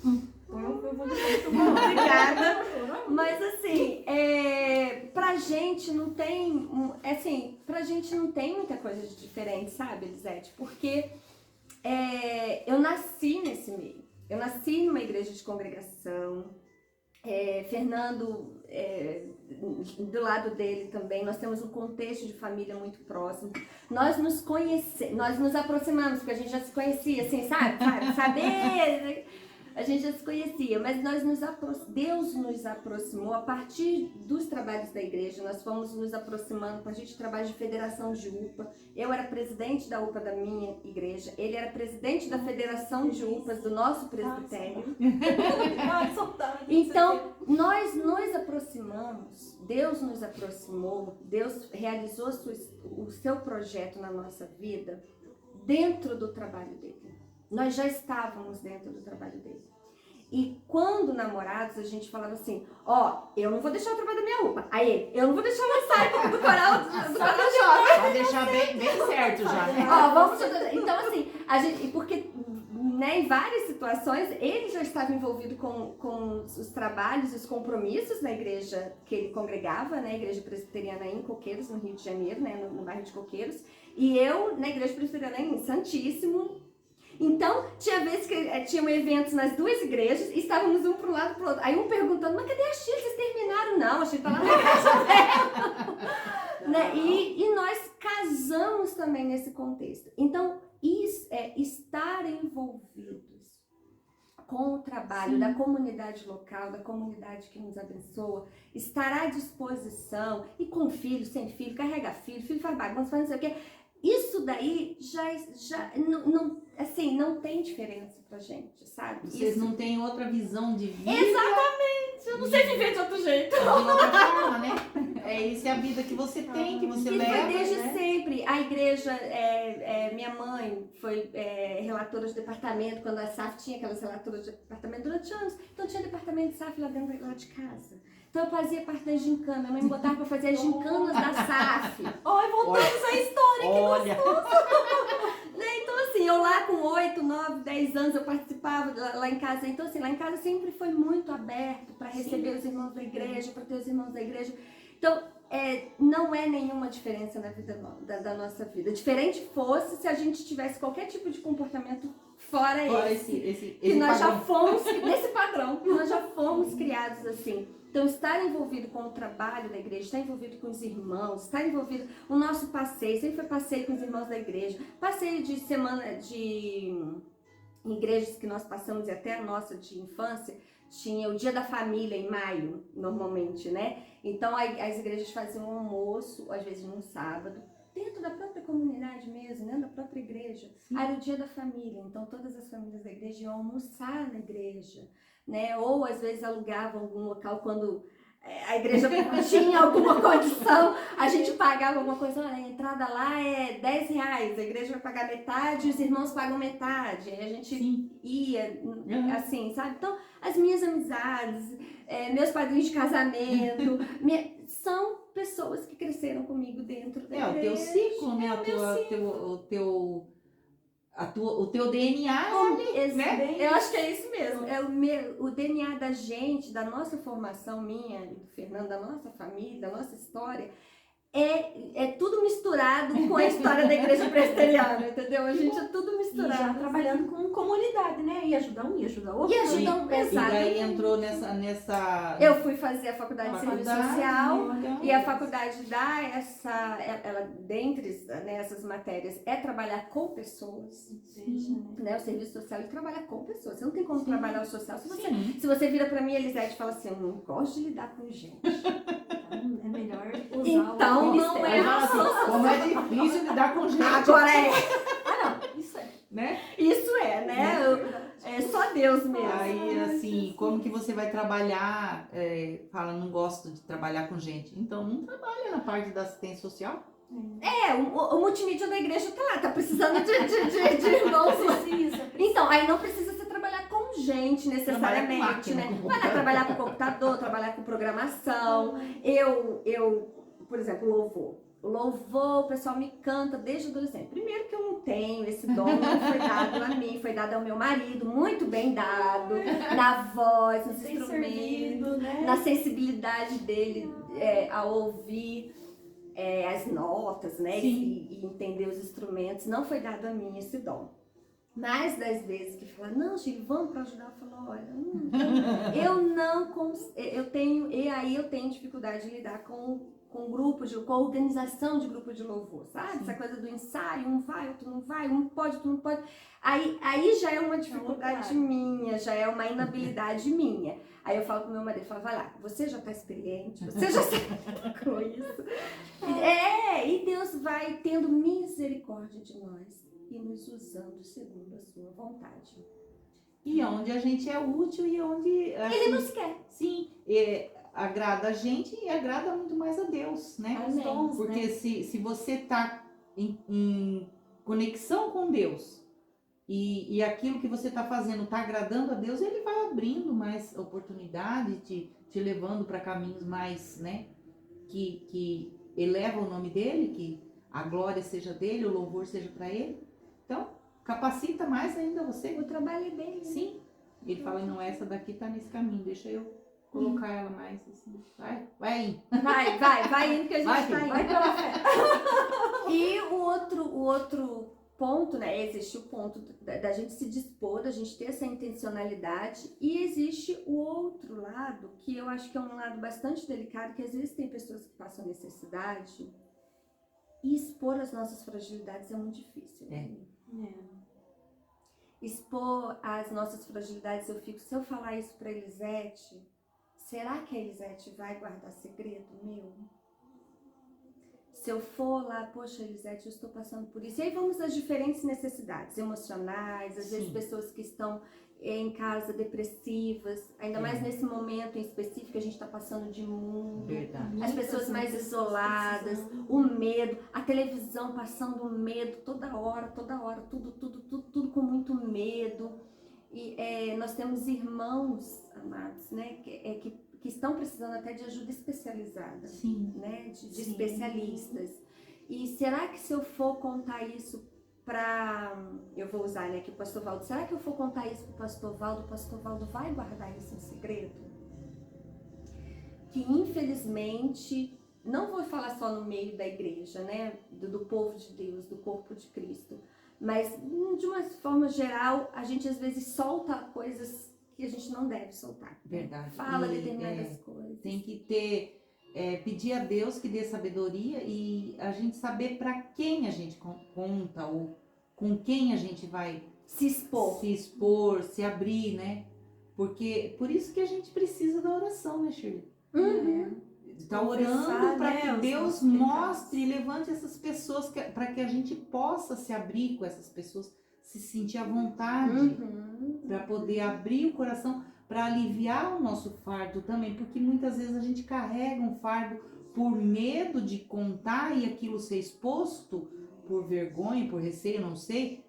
Eu vou deixar muito Obrigada. Mas assim, pra gente não tem, assim, pra gente não tem muita coisa de diferente, sabe, Elisete? Porque eu nasci nesse meio. Eu nasci numa igreja de congregação. Fernando, do lado dele também, nós temos um contexto de família muito próximo. Nós nos aproximamos, porque a gente já se conhecia, assim, sabe? Saber... A gente já se conhecia, mas Deus nos aproximou a partir dos trabalhos da igreja. Nós fomos nos aproximando a partir de trabalhos de federação de UPA. Eu era presidente da UPA da minha igreja. Ele era presidente da federação de UPAs do nosso presbitério. Então, nós nos aproximamos, Deus nos aproximou, Deus realizou o seu projeto na nossa vida dentro do trabalho dele. Nós já estávamos dentro do trabalho dele. E quando namorados, a gente falava assim, eu não vou deixar o trabalho da minha UPA. Aí, eu não vou deixar o ensaio do coral do jovem. Vai deixar bem certo já. Então, assim, a gente, porque né, em várias situações, ele já estava envolvido com os trabalhos, os compromissos na igreja que ele congregava, né, a igreja presbiteriana em Coqueiros, no Rio de Janeiro, né, no bairro de Coqueiros. E eu, na igreja presbiteriana em Santíssimo. Então, tinha vezes que tinham eventos nas duas igrejas e estávamos um para um lado e para o outro. Aí um perguntando, mas cadê a Chile? Vocês terminaram? Não, a Chile está lá na casa dela. Né? E nós casamos também nesse contexto. Então, estar envolvidos com o trabalho da comunidade local, da comunidade que nos abençoa, estar à disposição, e com filho, sem filho, carrega filho faz bagunça, faz não sei o quê. Isso daí já não tem diferença pra gente, sabe? Vocês não têm outra visão de vida. Exatamente! Eu não sei viver de outro jeito. De outra forma, né? Isso é a vida que você tem, que você leva. Foi desde né? sempre. A igreja, minha mãe foi relatora de departamento, quando a SAF tinha aquelas relatoras de departamento durante anos. Então tinha departamento de SAF lá de casa. Então eu fazia parte da gincana, minha mãe me botava para fazer as gincanas da SAF. Voltamos à história, que gostoso! Então assim, eu lá com 8, 9, 10 anos eu participava lá em casa. Então assim, lá em casa sempre foi muito aberto para receber os irmãos da igreja, para ter os irmãos da igreja. Então, não é nenhuma diferença na vida da nossa vida. Diferente fosse se a gente tivesse qualquer tipo de comportamento fora esse que nós já fomos, nesse padrão, que nós já fomos criados assim. Então, estar envolvido com o trabalho da igreja, estar envolvido com os irmãos, estar envolvido... O nosso passeio, sempre foi passeio com os irmãos da igreja, passeio de semana de igrejas que nós passamos e até a nossa de infância, tinha o Dia da Família em maio, normalmente, né? Então, as igrejas faziam um almoço, às vezes num sábado, dentro da própria comunidade mesmo, né? Da própria igreja. Era o Dia da Família, então todas as famílias da igreja iam almoçar na igreja, né? Ou às vezes alugavam algum local quando a igreja tinha alguma condição, a gente pagava alguma coisa, olha, a entrada lá é R$10, a igreja vai pagar metade, os irmãos pagam metade, aí a gente ia, assim, sabe? Então, as minhas amizades, meus padrinhos de casamento, são pessoas que cresceram comigo dentro da igreja. O teu ciclo, né? O teu DNA, né? Eu acho que é isso mesmo. O DNA da gente, da nossa formação minha e do Fernando, da nossa família, da nossa história, é tudo misturado com a história da igreja presbiteriana, entendeu? A gente é tudo misturado. E já trabalhando com comunidade, né? E ajudar um, e ajudar outro. E daí entrou nessa... Eu fui fazer a faculdade de serviço social e a faculdade dá ela dentre essas matérias é trabalhar com pessoas, né? O serviço social é trabalhar com pessoas. Você não tem como trabalhar o social se você vira pra mim, Elisete, e fala assim, eu não gosto de lidar com gente. É melhor usar então, o não é como é difícil lidar com gente. Agora isso é. Né? Isso né? É só Deus mesmo. Aí, assim, como que você vai trabalhar, fala, não gosto de trabalhar com gente. Então, não trabalha na parte da assistência social. O multimídia da igreja tá lá, tá precisando de irmãos. Então, aí não precisa você trabalhar com gente necessariamente, máquina, né? com Vai lá trabalhar com computador, trabalhar com programação. Eu, por exemplo, louvor. O louvor, o pessoal me canta desde adolescente. Primeiro que eu não tenho, esse dom não foi dado a mim, foi dado ao meu marido, muito bem dado, na voz, nos Tem instrumentos, servido, né? na sensibilidade dele a ouvir as notas, né? E entender os instrumentos. Não foi dado a mim esse dom. Mais das vezes que fala, não, Chico, vamos para ajudar, eu falo, olha, eu não consigo, eu tenho dificuldade de lidar com com a organização de grupo de louvor, sabe? Sim. Essa coisa do ensaio, um vai, outro não vai, um pode, outro não pode. Aí já é uma dificuldade minha, já é uma inabilidade minha. Aí eu falo pro meu marido, eu falo, vai lá, você já tá experiente, você já sabe com isso. E Deus vai tendo misericórdia de nós e nos usando segundo a sua vontade. E onde a gente é útil e onde... assim, Ele nos quer. Sim, agrada a gente e agrada muito mais a Deus, né? Amém. Dons, Porque né? se você tá em conexão com Deus e aquilo que você tá fazendo tá agradando a Deus, ele vai abrindo mais oportunidade, te levando para caminhos mais, né? Que eleva o nome dele, que a glória seja dele, o louvor seja para ele. Então, capacita mais ainda você. O trabalho é dele. Sim. Ele fala, não, essa daqui tá nesse caminho, deixa eu colocar ela mais assim. Vai aí. Vai indo que a gente Vai, tá indo. Vai pela fé. E o outro ponto, né? Existe o ponto da gente se dispor, da gente ter essa intencionalidade, e existe o outro lado, que eu acho que é um lado bastante delicado, que às vezes tem pessoas que passam necessidade, e expor as nossas fragilidades é muito difícil. Né? Expor as nossas fragilidades, eu fico, se eu falar isso pra Elisete, será que a Elisete vai guardar segredo meu? Se eu for lá, poxa, Elisete, eu estou passando por isso. E aí vamos às diferentes necessidades emocionais, às vezes pessoas que estão em casa depressivas, ainda mais nesse momento em específico que a gente está passando de mundo. Verdade. As pessoas mais isoladas, o medo, a televisão passando o medo toda hora, tudo com muito medo. E nós temos irmãos, amados, né, que estão precisando até de ajuda especializada, Sim. né, de especialistas. E será que se eu for contar isso eu vou usar, né, aqui o pastor Valdo, será que eu for contar isso pro pastor Valdo vai guardar isso em segredo? Que infelizmente, não vou falar só no meio da igreja, né, do povo de Deus, do corpo de Cristo, mas de uma forma geral, a gente às vezes solta coisas que a gente não deve soltar. Verdade. Fala determinadas coisas. Tem que ter, pedir a Deus que dê sabedoria e a gente saber para quem a gente conta ou com quem a gente vai Se expor, se abrir, né? Porque por isso que a gente precisa da oração, né, Shirley? Tá orando para que Deus mostre e levante essas pessoas para que a gente possa se abrir com essas pessoas, se sentir à vontade, para poder abrir o coração, para aliviar o nosso fardo também, porque muitas vezes a gente carrega um fardo por medo de contar e aquilo ser exposto, por vergonha, por receio, não sei.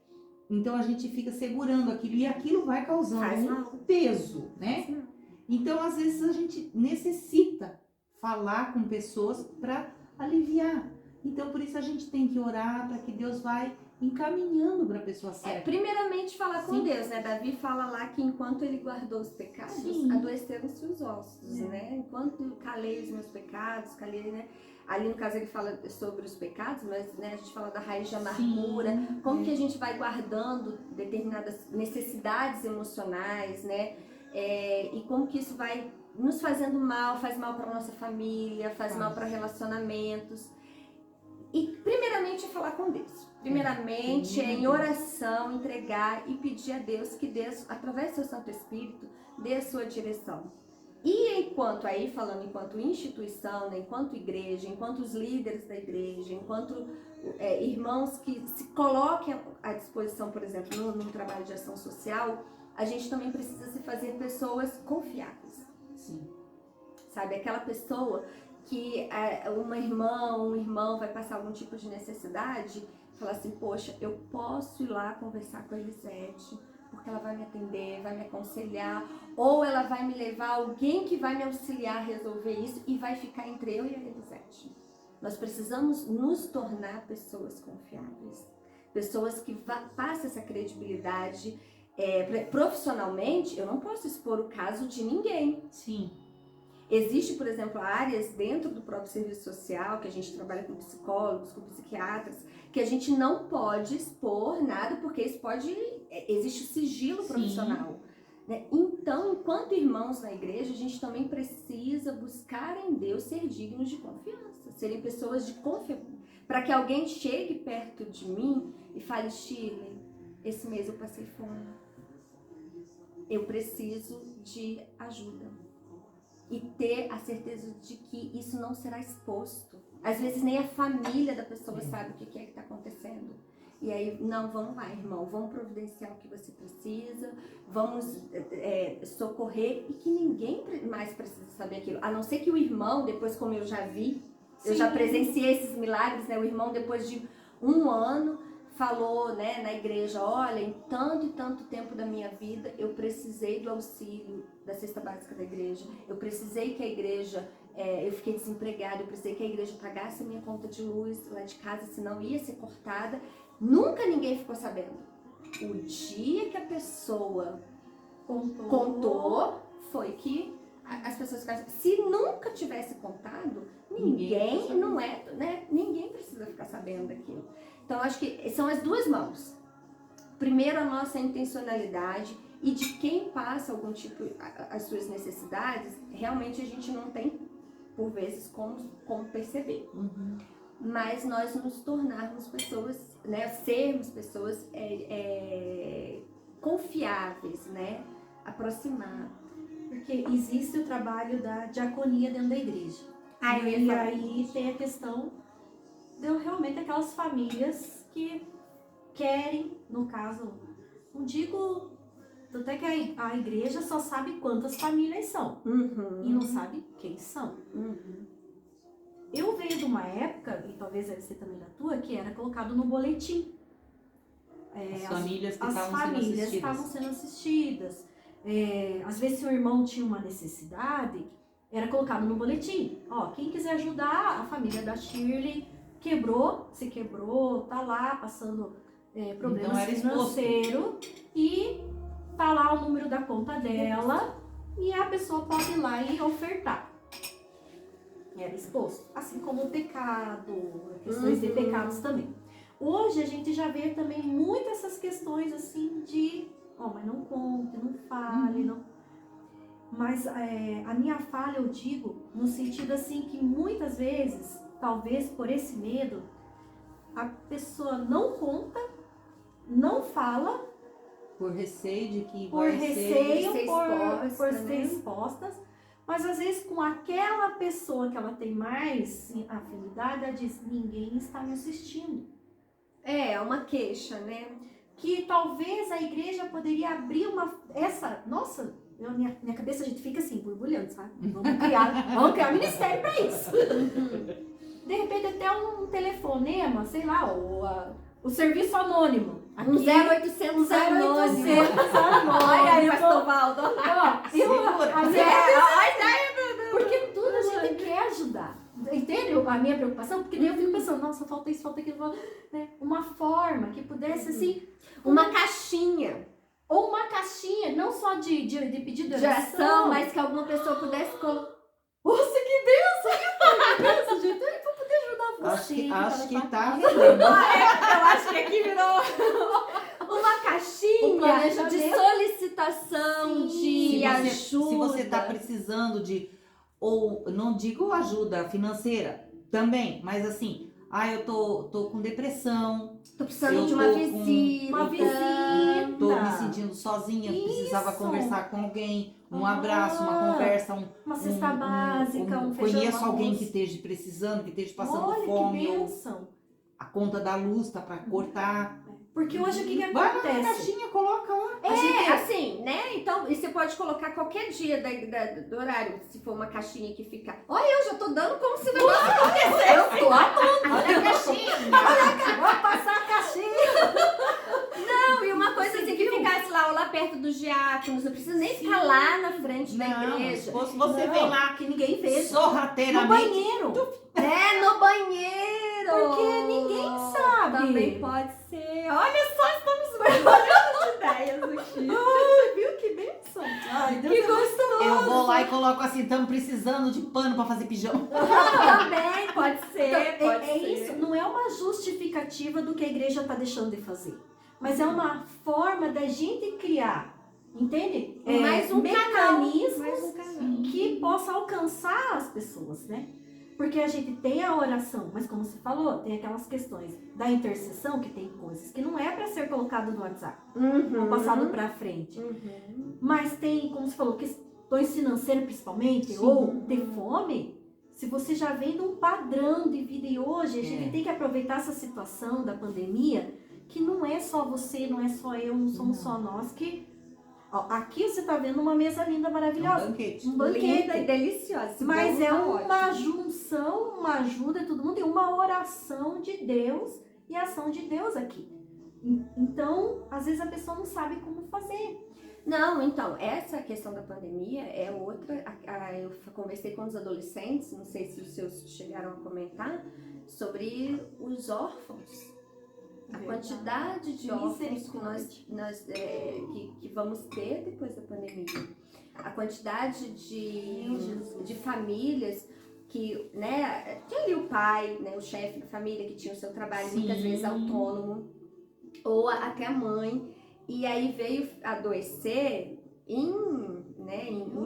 Então a gente fica segurando aquilo e aquilo vai causando um peso, né? Então às vezes a gente necessita falar com pessoas para aliviar. Então por isso a gente tem que orar para que Deus vai encaminhando para a pessoa certa. Primeiramente falar com Deus, né? Davi fala lá que enquanto ele guardou os pecados, adoeceram-se os ossos, né? Enquanto calei os meus pecados, né? Ali no caso ele fala sobre os pecados, mas né, a gente fala da raiz de amargura, como que a gente vai guardando determinadas necessidades emocionais, né? E como que isso vai nos fazendo mal, faz mal para nossa família, faz mal para relacionamentos. E primeiramente é falar com Deus. Primeiramente é em oração, entregar e pedir a Deus que dê, através do seu Santo Espírito, dê a sua direção. E enquanto aí, falando enquanto instituição, né, enquanto igreja, enquanto os líderes da igreja, enquanto irmãos que se coloquem à disposição, por exemplo, num trabalho de ação social, a gente também precisa se fazer pessoas confiáveis. Sim. Sabe, aquela pessoa que uma irmã ou um irmão vai passar algum tipo de necessidade, falar assim, poxa, eu posso ir lá conversar com a Elisete, porque ela vai me atender, vai me aconselhar, ou ela vai me levar alguém que vai me auxiliar a resolver isso e vai ficar entre eu e a Elisete. Nós precisamos nos tornar pessoas confiáveis, pessoas que passem essa credibilidade. Profissionalmente, eu não posso expor o caso de ninguém. Sim. Existe, por exemplo, áreas dentro do próprio serviço social, que a gente trabalha com psicólogos, com psiquiatras, que a gente não pode expor nada, porque isso existe o sigilo profissional. Né? Então, enquanto irmãos na igreja, a gente também precisa buscar em Deus ser dignos de confiança, serem pessoas de confiança, para que alguém chegue perto de mim e fale: Shirley, esse mês eu passei fome, eu preciso de ajuda. E ter a certeza de que isso não será exposto. Às vezes nem a família da pessoa sabe o que é que está acontecendo. E aí, não, vamos lá, irmão, vamos providenciar o que você precisa, vamos socorrer, e que ninguém mais precisa saber aquilo. A não ser que o irmão, depois, como eu já vi, eu já presenciei esses milagres, né? O irmão, depois de 1 ano, falou, né, na igreja: olha, em tanto e tanto tempo da minha vida, eu precisei do auxílio da cesta básica da igreja, eu precisei que a igreja, eu fiquei desempregada, eu precisei que a igreja pagasse a minha conta de luz lá de casa, senão ia ser cortada. Nunca ninguém ficou sabendo. O dia que a pessoa contou foi que as pessoas ficaram. Se nunca tivesse contado, ninguém precisa ficar sabendo daquilo. Então, acho que são as duas mãos. Primeiro, a nossa intencionalidade, e de quem passa algum tipo, as suas necessidades, realmente a gente não tem, por vezes, como perceber. Uhum. Mas nós nos tornarmos pessoas, né, sermos pessoas confiáveis, né, aproximar. Porque existe o trabalho da diaconia dentro da igreja. E aí tem a questão de realmente aquelas famílias que querem, no caso, não digo, até que a igreja só sabe quantas famílias são, e não sabe quem são. Eu venho de uma época, e talvez deve ser também da tua, que era colocado no boletim. As famílias que as estavam famílias estavam sendo assistidas. Às vezes, se o irmão tinha uma necessidade, era colocado no boletim. Ó, quem quiser ajudar, a família da Shirley se quebrou, tá lá passando problemas financeiros, e tá lá o número da conta dela, e a pessoa pode ir lá e ofertar. Era exposto. Assim como o pecado, questões de pecados também. Hoje a gente já vê também muito essas questões assim de, mas não conte, não fale, não. Mas a minha falha, eu digo, no sentido assim que muitas vezes, talvez por esse medo, a pessoa não conta, não fala, por receio de que por exposta, ser expostas. Mas às vezes com aquela pessoa que ela tem mais afinidade, ela diz: ninguém está me assistindo. É uma queixa, né? Que talvez a igreja poderia abrir nossa, minha cabeça, a gente fica assim, borbulhando, sabe? Vamos criar ministério para isso. De repente até um telefonema, sei lá, o serviço anônimo. Aqui, 0800 anônimo. Olha aí, pastor Valdo. Porque tudo a gente quer ajudar. Entende a minha preocupação? Porque daí eu fico pensando: nossa, falta isso, falta aquilo. Né? Uma forma que pudesse, assim... Uma caixinha. Ou uma caixinha, não só de pedido de oração, mas que alguma pessoa pudesse colocar. Nossa, que benção, gente. Eu vou poder ajudar você. Acho que tá. Eu acho que aqui virou uma caixinha de solicitação, de ajuda. Se você tá precisando ou não digo ajuda financeira também, mas assim, eu tô com depressão. Tô precisando de uma visita. Tô me sentindo sozinha, precisava conversar com alguém, um abraço, uma conversa, uma cesta básica, um feijão. Conheço alguém que esteja precisando, que esteja passando fome. Que bênção. A conta da luz tá para cortar. Porque hoje o que acontece? Vai na caixinha, coloca lá. Assim, né? Então, e você pode colocar qualquer dia do horário, se for uma caixinha que fica... Olha, eu já tô dando como se o negócio acontecesse. Eu tô amando. Olha a caixinha. Vou passar a caixinha. Não, e uma coisa assim que ficasse lá lá perto dos diáconos, não precisa nem ficar lá na frente da Não, igreja. se fosse você Não, vem lá que ninguém veja. No sorrateiramente. banheiro. No banheiro! Porque ninguém sabe. Também pode ser. Olha só, estamos melhorando de ideias aqui. Ai, viu que bênção. Ai, Deus Que é gostoso! Eu vou lá e coloco assim, estamos precisando de pano pra fazer pijama. Também pode ser, Então, pode é ser. isso, não é uma justificativa do que a igreja está deixando de fazer. Mas é uma forma da gente criar, entende? Mais um mecanismos Mais um canal. que possa alcançar as pessoas, né? Porque a gente tem a oração, mas como você falou, tem aquelas questões da intercessão, que tem coisas que não é para ser colocado no WhatsApp, ou passado para frente. Mas tem, como você falou, questões financeiras principalmente, Sim. ou de fome. Se você já vem de um padrão de vida e hoje a gente tem que aproveitar essa situação da pandemia, que não é só você, não é só eu, não somos só nós que... Ó, aqui você tá vendo uma mesa linda, maravilhosa. Banquete. Um banquete. Linda e deliciosa. Esse Mas bolo é tá uma ótimo. junção, uma ajuda de todo mundo, e uma oração de Deus e ação de Deus aqui. Então, às vezes a pessoa não sabe como fazer. Não, então, essa questão da pandemia é outra. Eu conversei com os adolescentes, não sei se os seus chegaram a comentar, sobre os órfãos. A quantidade de órfãos que vamos ter depois da pandemia. A quantidade de famílias que, né, tinha ali o pai, né, o chefe da família que tinha o seu trabalho, muitas vezes autônomo, ou até a mãe, e aí veio adoecer,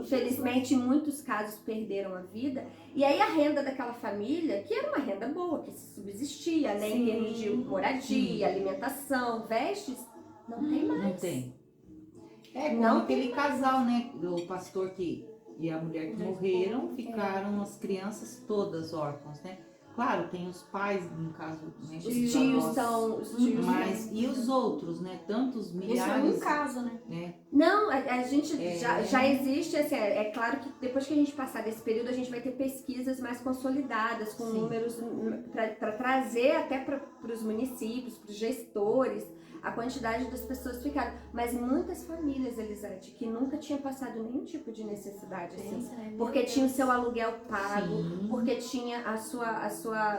infelizmente em muitos casos perderam a vida, e aí a renda daquela família, que era uma renda boa, que se subsistia, né, em termos de moradia, alimentação, vestes, não tem mais. Não tem. É como Não aquele casal, né? O pastor e a mulher que morreram, ficaram as crianças todas órfãs, né? Claro, tem os pais, no caso, né? Os tios são... Mas e os outros, né? Tantos Esse é milhares. um caso, né? Né? Não, a gente já existe, assim, é claro que depois que a gente passar desse período, a gente vai ter pesquisas mais consolidadas, com números para trazer até para os municípios, para os gestores, a quantidade das pessoas que ficaram. Mas muitas famílias, Elisete, que nunca tinham passado nenhum tipo de necessidade, assim, porque tinha o seu aluguel pago, porque tinha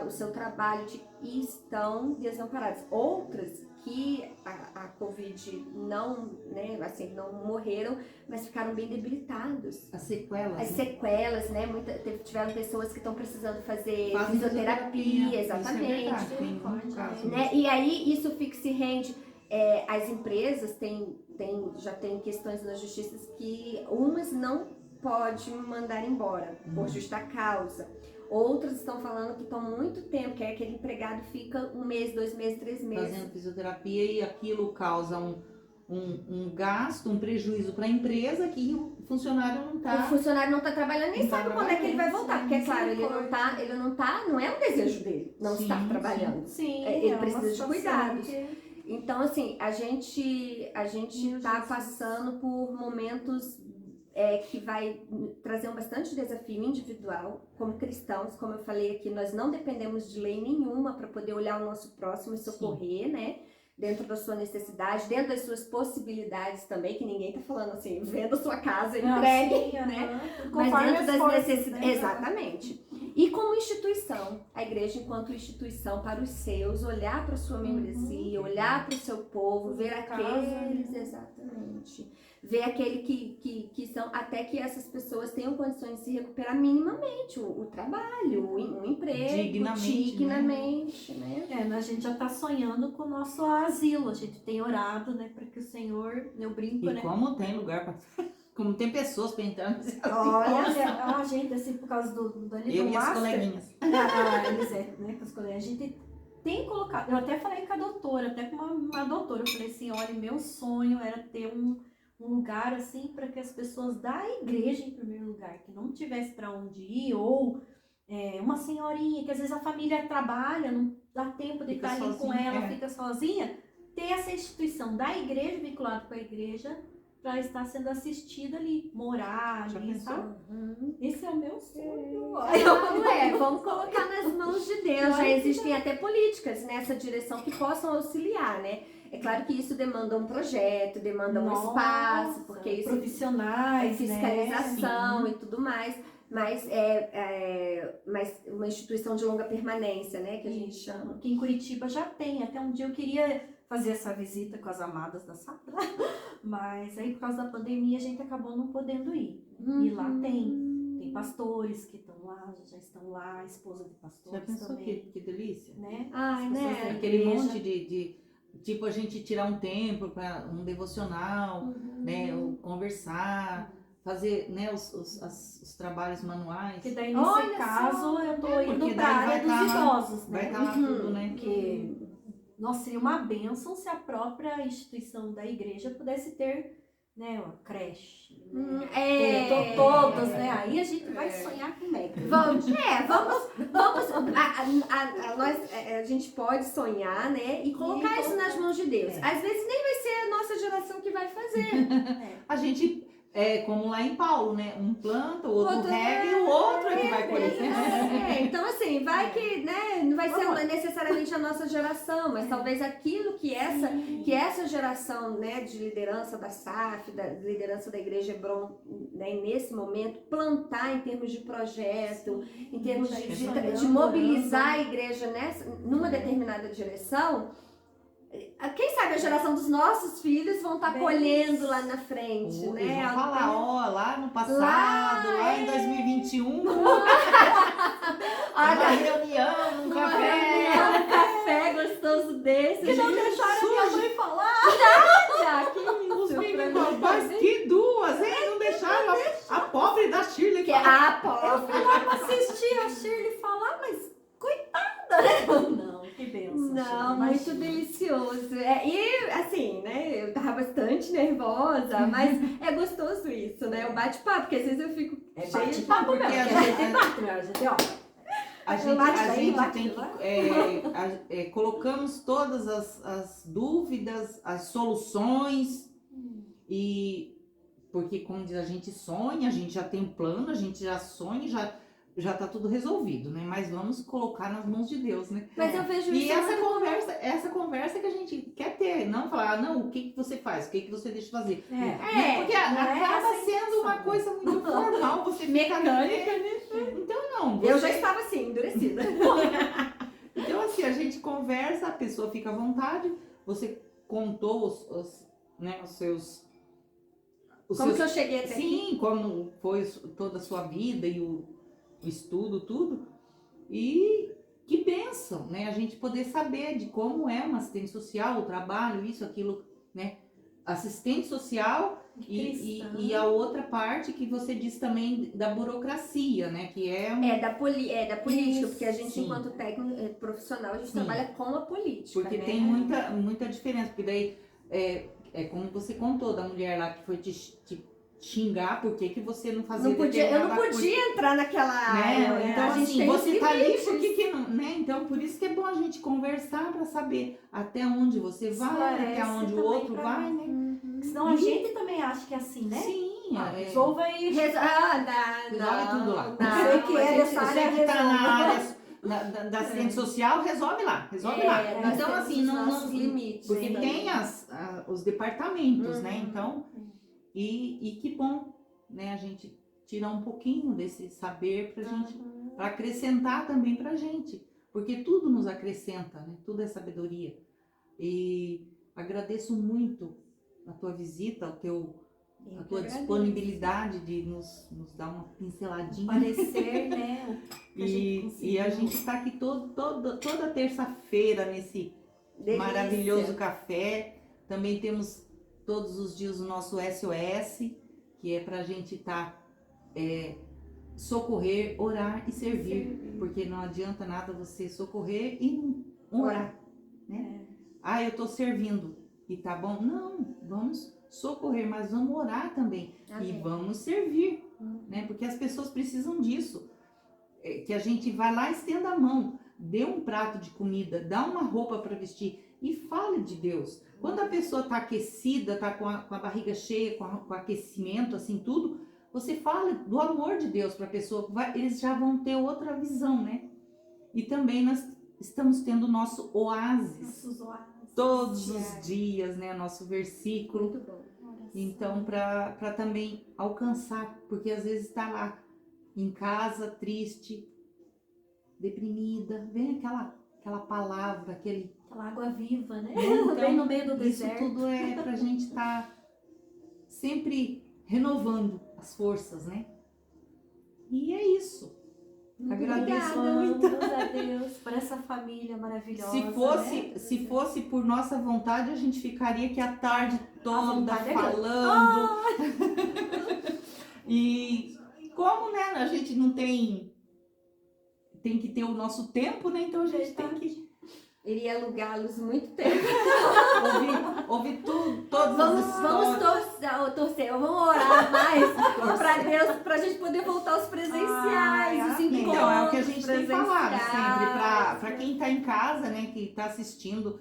o seu trabalho, e estão desamparadas. Outras que a Covid não, né, assim, não morreram, mas ficaram bem debilitados. As sequelas. As né? sequelas, né? Tiveram pessoas que estão precisando fazer Fazem fisioterapia, exatamente. Isso é verdade, tem um caso. Né? E aí isso se rende. As empresas já têm questões na justiça que umas não pode mandar embora por justa causa. Outras estão falando que estão muito tempo, que aquele empregado fica 1 mês, 2 meses, 3 meses. Fazendo fisioterapia e aquilo causa um gasto, um prejuízo para a empresa que o funcionário não está. O funcionário não está trabalhando, nem Não tá sabe quando é que ele vai voltar. Porque, é claro, misericórdia. ele não tá, não é um desejo dele não Sim, estar trabalhando. Sim, Ele uma precisa de situação cuidados. que- Então, assim, a gente está passando por momentos que vai trazer bastante desafio individual, como cristãos, como eu falei aqui, nós não dependemos de lei nenhuma para poder olhar o nosso próximo e socorrer, né? Dentro da sua necessidade, dentro das suas possibilidades também, que ninguém tá falando assim, venda sua casa, entregue, né? Mas dentro das necessidades. Exatamente. E como instituição, a igreja enquanto instituição para os seus, olhar para a sua membresia, olhar para o seu povo, ver aqueles, exatamente, ver aquele que são, até que essas pessoas tenham condições de se recuperar minimamente, o trabalho, o emprego, dignamente, né? A gente já tá sonhando com o nosso asilo, a gente tem orado, né, para que o Senhor, eu brinco, E né? como tem lugar para. Como tem pessoas para entrar nesse Olha, a gente, assim, por causa do Eu e as master, coleguinhas. Elisete, né, com as colegas, a gente tem colocado, eu até falei com a doutora, até com uma doutora, eu falei assim, olha, meu sonho era ter um lugar, assim, para que as pessoas da igreja, em primeiro lugar, que não tivesse para onde ir, ou uma senhorinha, que às vezes a família trabalha, não dá tempo de Fica estar ali com sozinha, ela, fica sozinha, ter essa instituição da igreja, vinculado com a igreja, para estar sendo assistida ali, morar Já ali, pensou? sabe? Esse é o meu sonho. Vamos colocar nas mãos de Deus. Já existem até políticas nessa direção que possam auxiliar, né? É claro que isso demanda um projeto, demanda um Nossa, espaço, porque isso é profissionais, fiscalização Sim. e tudo mais, mas mas uma instituição de longa permanência, né, que a gente Isso. chama. Aqui em Curitiba já tem. Até um dia eu queria fazer essa visita com as amadas da Safra, mas aí por causa da pandemia a gente acabou não podendo ir. E lá tem pastores que estão lá, já estão lá, a esposa de Já pastores pensou também, que delícia? né? Ai, As pessoas né? da Aquele igreja. monte tipo, a gente tirar um tempo para um devocional, né? Ou conversar, fazer, né? Os trabalhos manuais. Porque daí nesse Olha caso só, eu tô porque indo daí para a área vai dos tá lá- idosos, Vai né? estar lá tudo, né? Porque, nossa, seria uma bênção se a própria instituição da igreja pudesse ter, né, uma creche. Né? Todos, né? Aí a gente vai sonhar com mega. Vamos, a gente pode sonhar, né, e colocar isso nas mãos de Deus. Às vezes nem vai ser a nossa geração que vai fazer. A gente, como lá em Paulo, né? Um planta, o outro Outro rega e o outro é que vai colher. Então assim, vai que, né, não vai ser necessariamente a nossa geração, mas talvez aquilo que essa geração, né, de liderança da SAF, da liderança da Igreja Hebron, né, nesse momento, plantar em termos de projeto, em termos de mobilizar a igreja numa determinada direção. Quem sabe a geração dos nossos filhos vão estar colhendo lá na frente, Eles né? vão falar, lá no passado, lá em 2021, uma reunião, um café. Um café gostoso desse. Que não deixaram a minha mãe falar. Os meninos falam, mas que duas, hein? Não deixaram a pobre da Shirley falar. Eu fui lá pra assistir a Shirley falar, mas coitada, né? Não, que benção. Não, Shirley, muito imagina. delicioso. E assim, né? Eu tava bastante nervosa, mas é gostoso isso, né? O bate-papo, porque às vezes eu fico. É cheia de bate-papo mesmo, porque porque a gente bate, né? A gente, ó. A gente Bate tem que colocamos todas as dúvidas, as soluções e porque como diz, a gente sonha, a gente já tem um plano, a gente já sonha, já tá tudo resolvido, né? Mas vamos colocar nas mãos de Deus, né? Mas eu vejo E isso. essa conversa que a gente quer ter, não falar, não, o que você faz, o que você deixa fazer. Porque não é acaba essa sendo uma intenção. coisa muito formal, você fica Mecânica, né? Então não, Eu você- já estava assim, endurecida. Então, assim, a gente conversa, a pessoa fica à vontade, você contou os seus. Como que eu cheguei até aqui? Sim, como foi toda a sua vida e o estudo, tudo. E que bênção, né? A gente poder saber de como é uma assistente social, o trabalho, isso, aquilo, né? Assistente social e a outra parte que você diz também da burocracia, né? Que é Da política, porque a gente, Sim. enquanto técnico profissional, a gente Sim. trabalha com a política. Porque né? tem muita diferença, porque daí é como você contou da mulher lá que foi te xingar, por que você não fazia Eu não determinada coisa, podia entrar naquela área. né? Então, A gente assim, tem você os tá ali, limites. por que não, né? Então, por isso que é bom a gente conversar para saber até onde você vai, Esclarece até onde o também outro pra vai, nós. né? Senão a gente também acha que é assim, né? Sim, Resolva aí. Resolve tudo lá. Você que é dessa você área, que tá na resolve. área da assistente social, resolve lá. nós Então, temos assim, os não, nossos limites. porque né? tem os departamentos, né? Uhum. Então, e que bom, né? A gente tirar um pouquinho desse saber pra gente, pra acrescentar também pra gente. Porque tudo nos acrescenta, né? Tudo é sabedoria. E agradeço muito a tua visita, a tua disponibilidade de nos dar uma pinceladinha. Parecer, né? E a gente está aqui toda terça-feira nesse Delícia. maravilhoso café. Também temos todos os dias o nosso SOS, que é para a gente estar socorrer, orar e servir. Porque não adianta nada você socorrer e não orar, né? Eu estou servindo e tá bom? Não, vamos socorrer, mas vamos orar também. Amém. E vamos servir, né? Porque as pessoas precisam disso. Que a gente vai lá, estenda a mão, dê um prato de comida, dá uma roupa para vestir e fale de Deus. Quando a pessoa está aquecida, está com a barriga cheia, com aquecimento, assim, tudo, você fala do amor de Deus para a pessoa, eles já vão ter outra visão, né? E também nós estamos tendo o nosso oásis. Nossos oásis. todos os dias, né? Nosso versículo. Muito bom. Então, para também alcançar, porque às vezes está lá em casa, triste, deprimida, vem aquela palavra, Aquela água viva, né? Então, Bem no meio do isso deserto. tudo é para a gente estar sempre renovando as forças, né? E é isso. Agradeço muito. A Deus por essa família maravilhosa. Se fosse por nossa vontade, a gente ficaria aqui a tarde toda vontade é falando. E como, né, a gente não tem que ter o nosso tempo, né? Então a gente tem que Iria alugá-los muito tempo. ouvir tudo, todas Vamos as histórias. torcer, vamos orar mais para Deus, para a gente poder voltar aos presenciais, os encontros Então, é o que a gente tem falado sempre, presenciais. para quem tá em casa, né, que tá assistindo,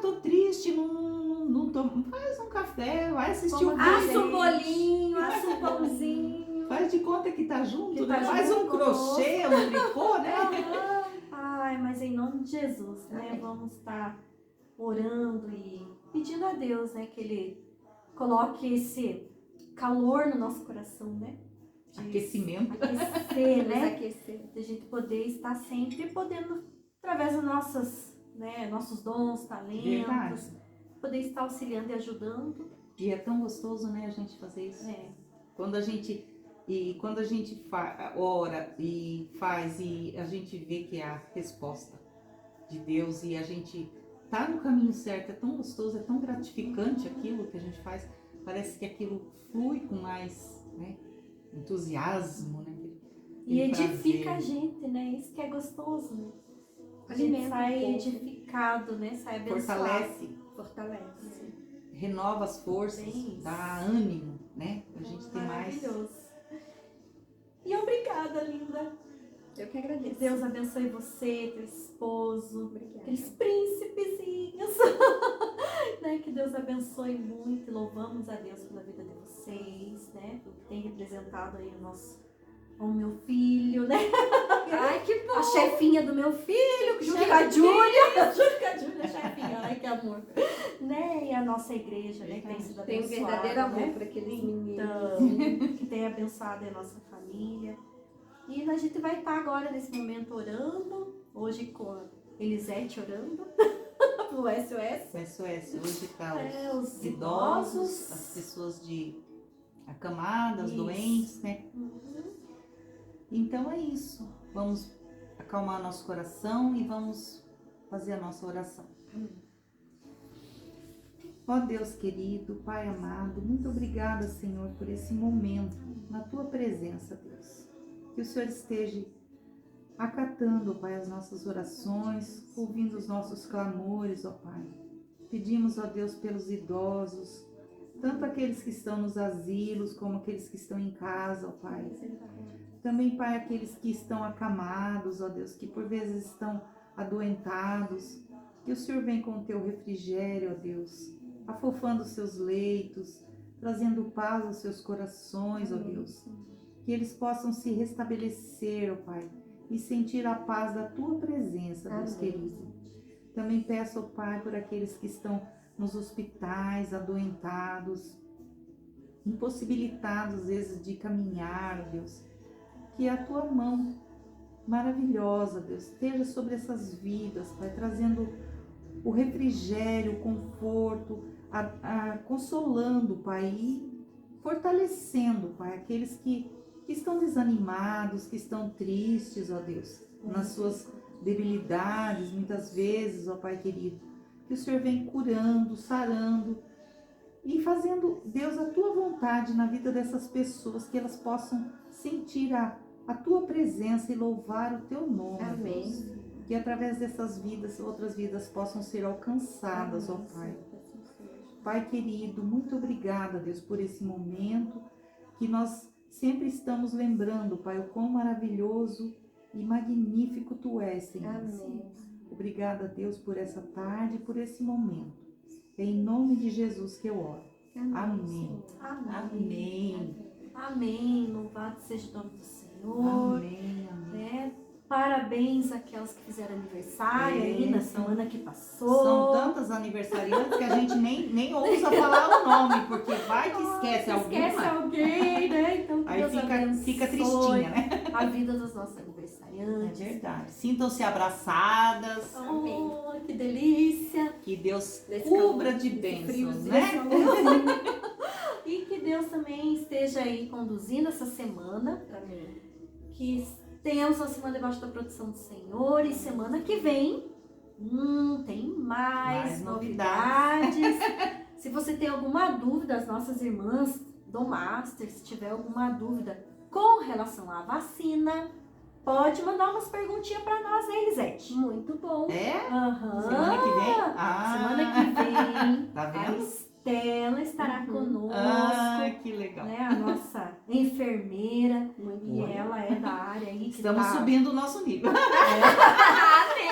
tô triste, não tô, faz um café, vai assistir um Assa Assa um bolinho, assa um pãozinho. faz de conta que tá junto, Que né? tá Faz junto um crochê, um tricô, né? Ai, mas em nome de Jesus, né? Amém. Vamos estar orando e pedindo a Deus, né? Que Ele coloque esse calor no nosso coração, né? De Aquecimento. aquecer, Nos né? aquecer. De a gente poder estar sempre podendo, através dos nossos dons, talentos, Verdade. poder estar auxiliando e ajudando. E é tão gostoso, né, a gente fazer isso. Quando a gente ora e faz e a gente vê que é a resposta de Deus e a gente tá no caminho certo, é tão gostoso, é tão gratificante aquilo que a gente faz, parece que aquilo flui com mais, né, entusiasmo, né? E Aquele edifica prazer. a gente, né? Isso que é gostoso, né? A Alimenta gente um sai pouco. edificado, né? Sai abençoado. Fortalece, Fortalece. renova as forças, Bem isso. dá ânimo, né? A gente tem mais. Maravilhoso. E obrigada, linda. Eu que Que agradeço. Deus abençoe você, teu esposo, Obrigada. aqueles príncipezinhos. Né? Que Deus abençoe muito. Louvamos a Deus pela vida de vocês, né? Pelo que tem representado aí o meu filho, né? Ai, que bom. A chefinha do meu filho, junto com a Júlia. Junto com a Júlia, chefinha. Ai, que amor. Né? E a nossa igreja, né? Que tem sido Tem um abençoada. verdadeiro amor né? por aqueles meninos. Então, que tem abençoado a nossa família. E a gente vai estar agora nesse momento orando, hoje com a Elisete orando, pro SOS. SOS, hoje tá Os os idosos, as pessoas acamadas, Isso. doentes, né? Uhum. Então é isso. Vamos acalmar nosso coração e vamos fazer a nossa oração. Ó Deus querido, Pai amado, muito obrigada, Senhor, por esse momento na Tua presença, Deus. Que o Senhor esteja acatando, Pai, as nossas orações, ouvindo os nossos clamores, ó Pai. Pedimos, ó Deus, pelos idosos, tanto aqueles que estão nos asilos, como aqueles que estão em casa, ó Pai. Também, Pai, aqueles que estão acamados, ó Deus, que por vezes estão adoentados. Que o Senhor vem com o Teu refrigério, ó Deus, afofando os seus leitos, trazendo paz aos seus corações, ó Deus. Que eles possam se restabelecer, ó Pai, e sentir a paz da Tua presença, Deus querido. Também peço, ó Pai, por aqueles que estão nos hospitais, adoentados, impossibilitados, às vezes, de caminhar, ó Deus. Que a Tua mão maravilhosa, Deus, esteja sobre essas vidas, Pai, trazendo o refrigério, o conforto, consolando, Pai, e fortalecendo, Pai, aqueles que estão desanimados, que estão tristes, ó Deus, nas suas debilidades, muitas vezes, ó Pai querido. Que o Senhor vem curando, sarando e fazendo, Deus, a Tua vontade na vida dessas pessoas, que elas possam sentir a Tua presença e louvar o Teu nome, Amém. Deus. Que através dessas vidas, outras vidas possam ser alcançadas, ó Pai. Pai querido, muito obrigada, Deus, por esse momento que nós sempre estamos lembrando, Pai, o quão maravilhoso e magnífico Tu és, Senhor. Amém. Obrigada, Deus, por essa tarde, por esse momento. É em nome de Jesus que eu oro. Amém. Amém. Amém. Amém. Louvado seja o nome do Senhor. Amém. Amém. Né? Parabéns àquelas que fizeram aniversário aí na semana que São passou. tantas aniversariantes que a gente nem ousa falar o nome, porque vai que esquece alguém. Esquece alguém, né? Então, que Aí Deus fica abençoe tristinha, né? a vida dos nossos É aniversariantes. verdade. Sintam-se abraçadas. Oh, que delícia! Que Deus Nesse cubra calor, de nesse bênçãos, friozinho, né? esse calorzinho. E que Deus também esteja aí conduzindo essa semana. Amém. Que tenhamos uma semana debaixo da proteção do Senhor. E semana que vem tem mais novidades. Se você tem alguma dúvida, as nossas irmãs do Master, se tiver alguma dúvida com relação à vacina, pode mandar umas perguntinhas para nós, né, Elisete? Muito bom. É? Aham. Semana que vem? Ah, Semana que vem, Tá a vendo? Estela estará conosco, Ah, que legal. né? A nossa enfermeira. Muito E bom. ela é da área aí que Estamos tá- subindo o nosso nível.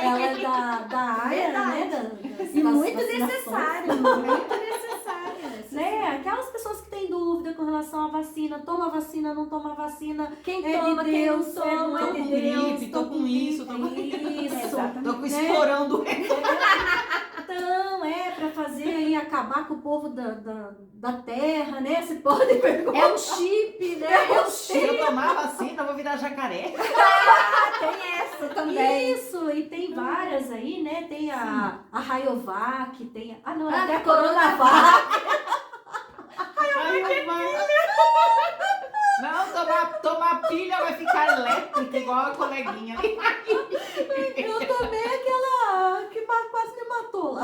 Ela é da área, né? E muito vacinações. necessário, muito necessário. Né? Aquelas pessoas que têm dúvida com relação à vacina, toma vacina, não toma vacina, Quem é toma, de quem não Deus, toma. não é Tô de com Deus, gripe, tô com isso, tô com isso. Exatamente. Tô com Né? esporando. Então, pra fazer aí, acabar com o povo da terra, né? Você pode perguntar. É um chip, né? É um Se eu tomar vacina, eu vou virar jacaré. Tem essa também. Isso, e tem várias aí, né? Tem a Rayovac, tem a... Ah, não, Ah, até a tá, Coronavac. Aí vai. Não, tomar pilha vai ficar elétrica, igual a coleguinha ali. Eu tomei aquela que quase me matou lá.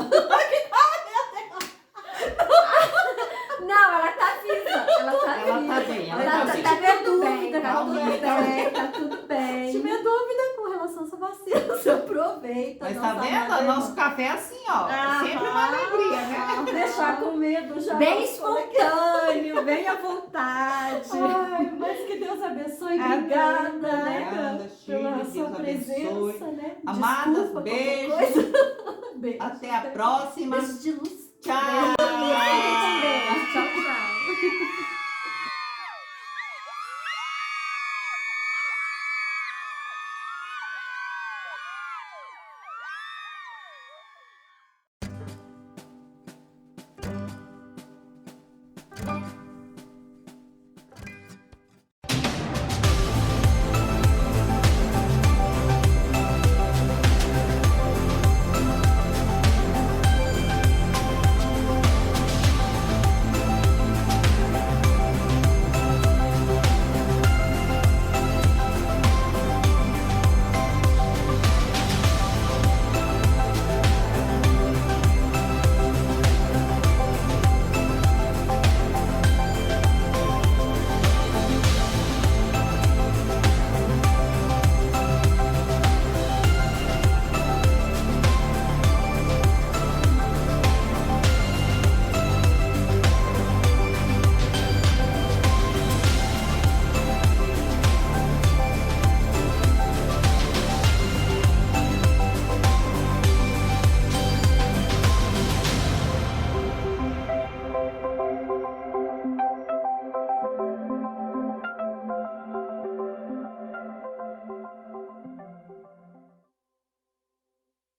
Não, ela tá viva. Ela tá Ela viva. tá bem, ela Ela tá tá, bem. tá Tiver tudo bem. dúvida, Tá tudo calma. bem. Tá tudo Se bem. tiver dúvida com relação a essa vacina, você aproveita. Mas nossa tá vendo? amada irmã. Nosso café é assim, ó. Sempre uma alegria, né? Deixar com medo já. Bem nosso colega. espontâneo, bem à vontade. Ai, mas que Deus abençoe. Obrigada, né? Obrigada, Pela Shirley, sua Deus presença, abençoe. né? Amadas, Desculpa qualquer beijo. coisa. Beijo. Até a próxima. Beijo de luz. Tchau. Fiquem com Deus. Tchau, tchau.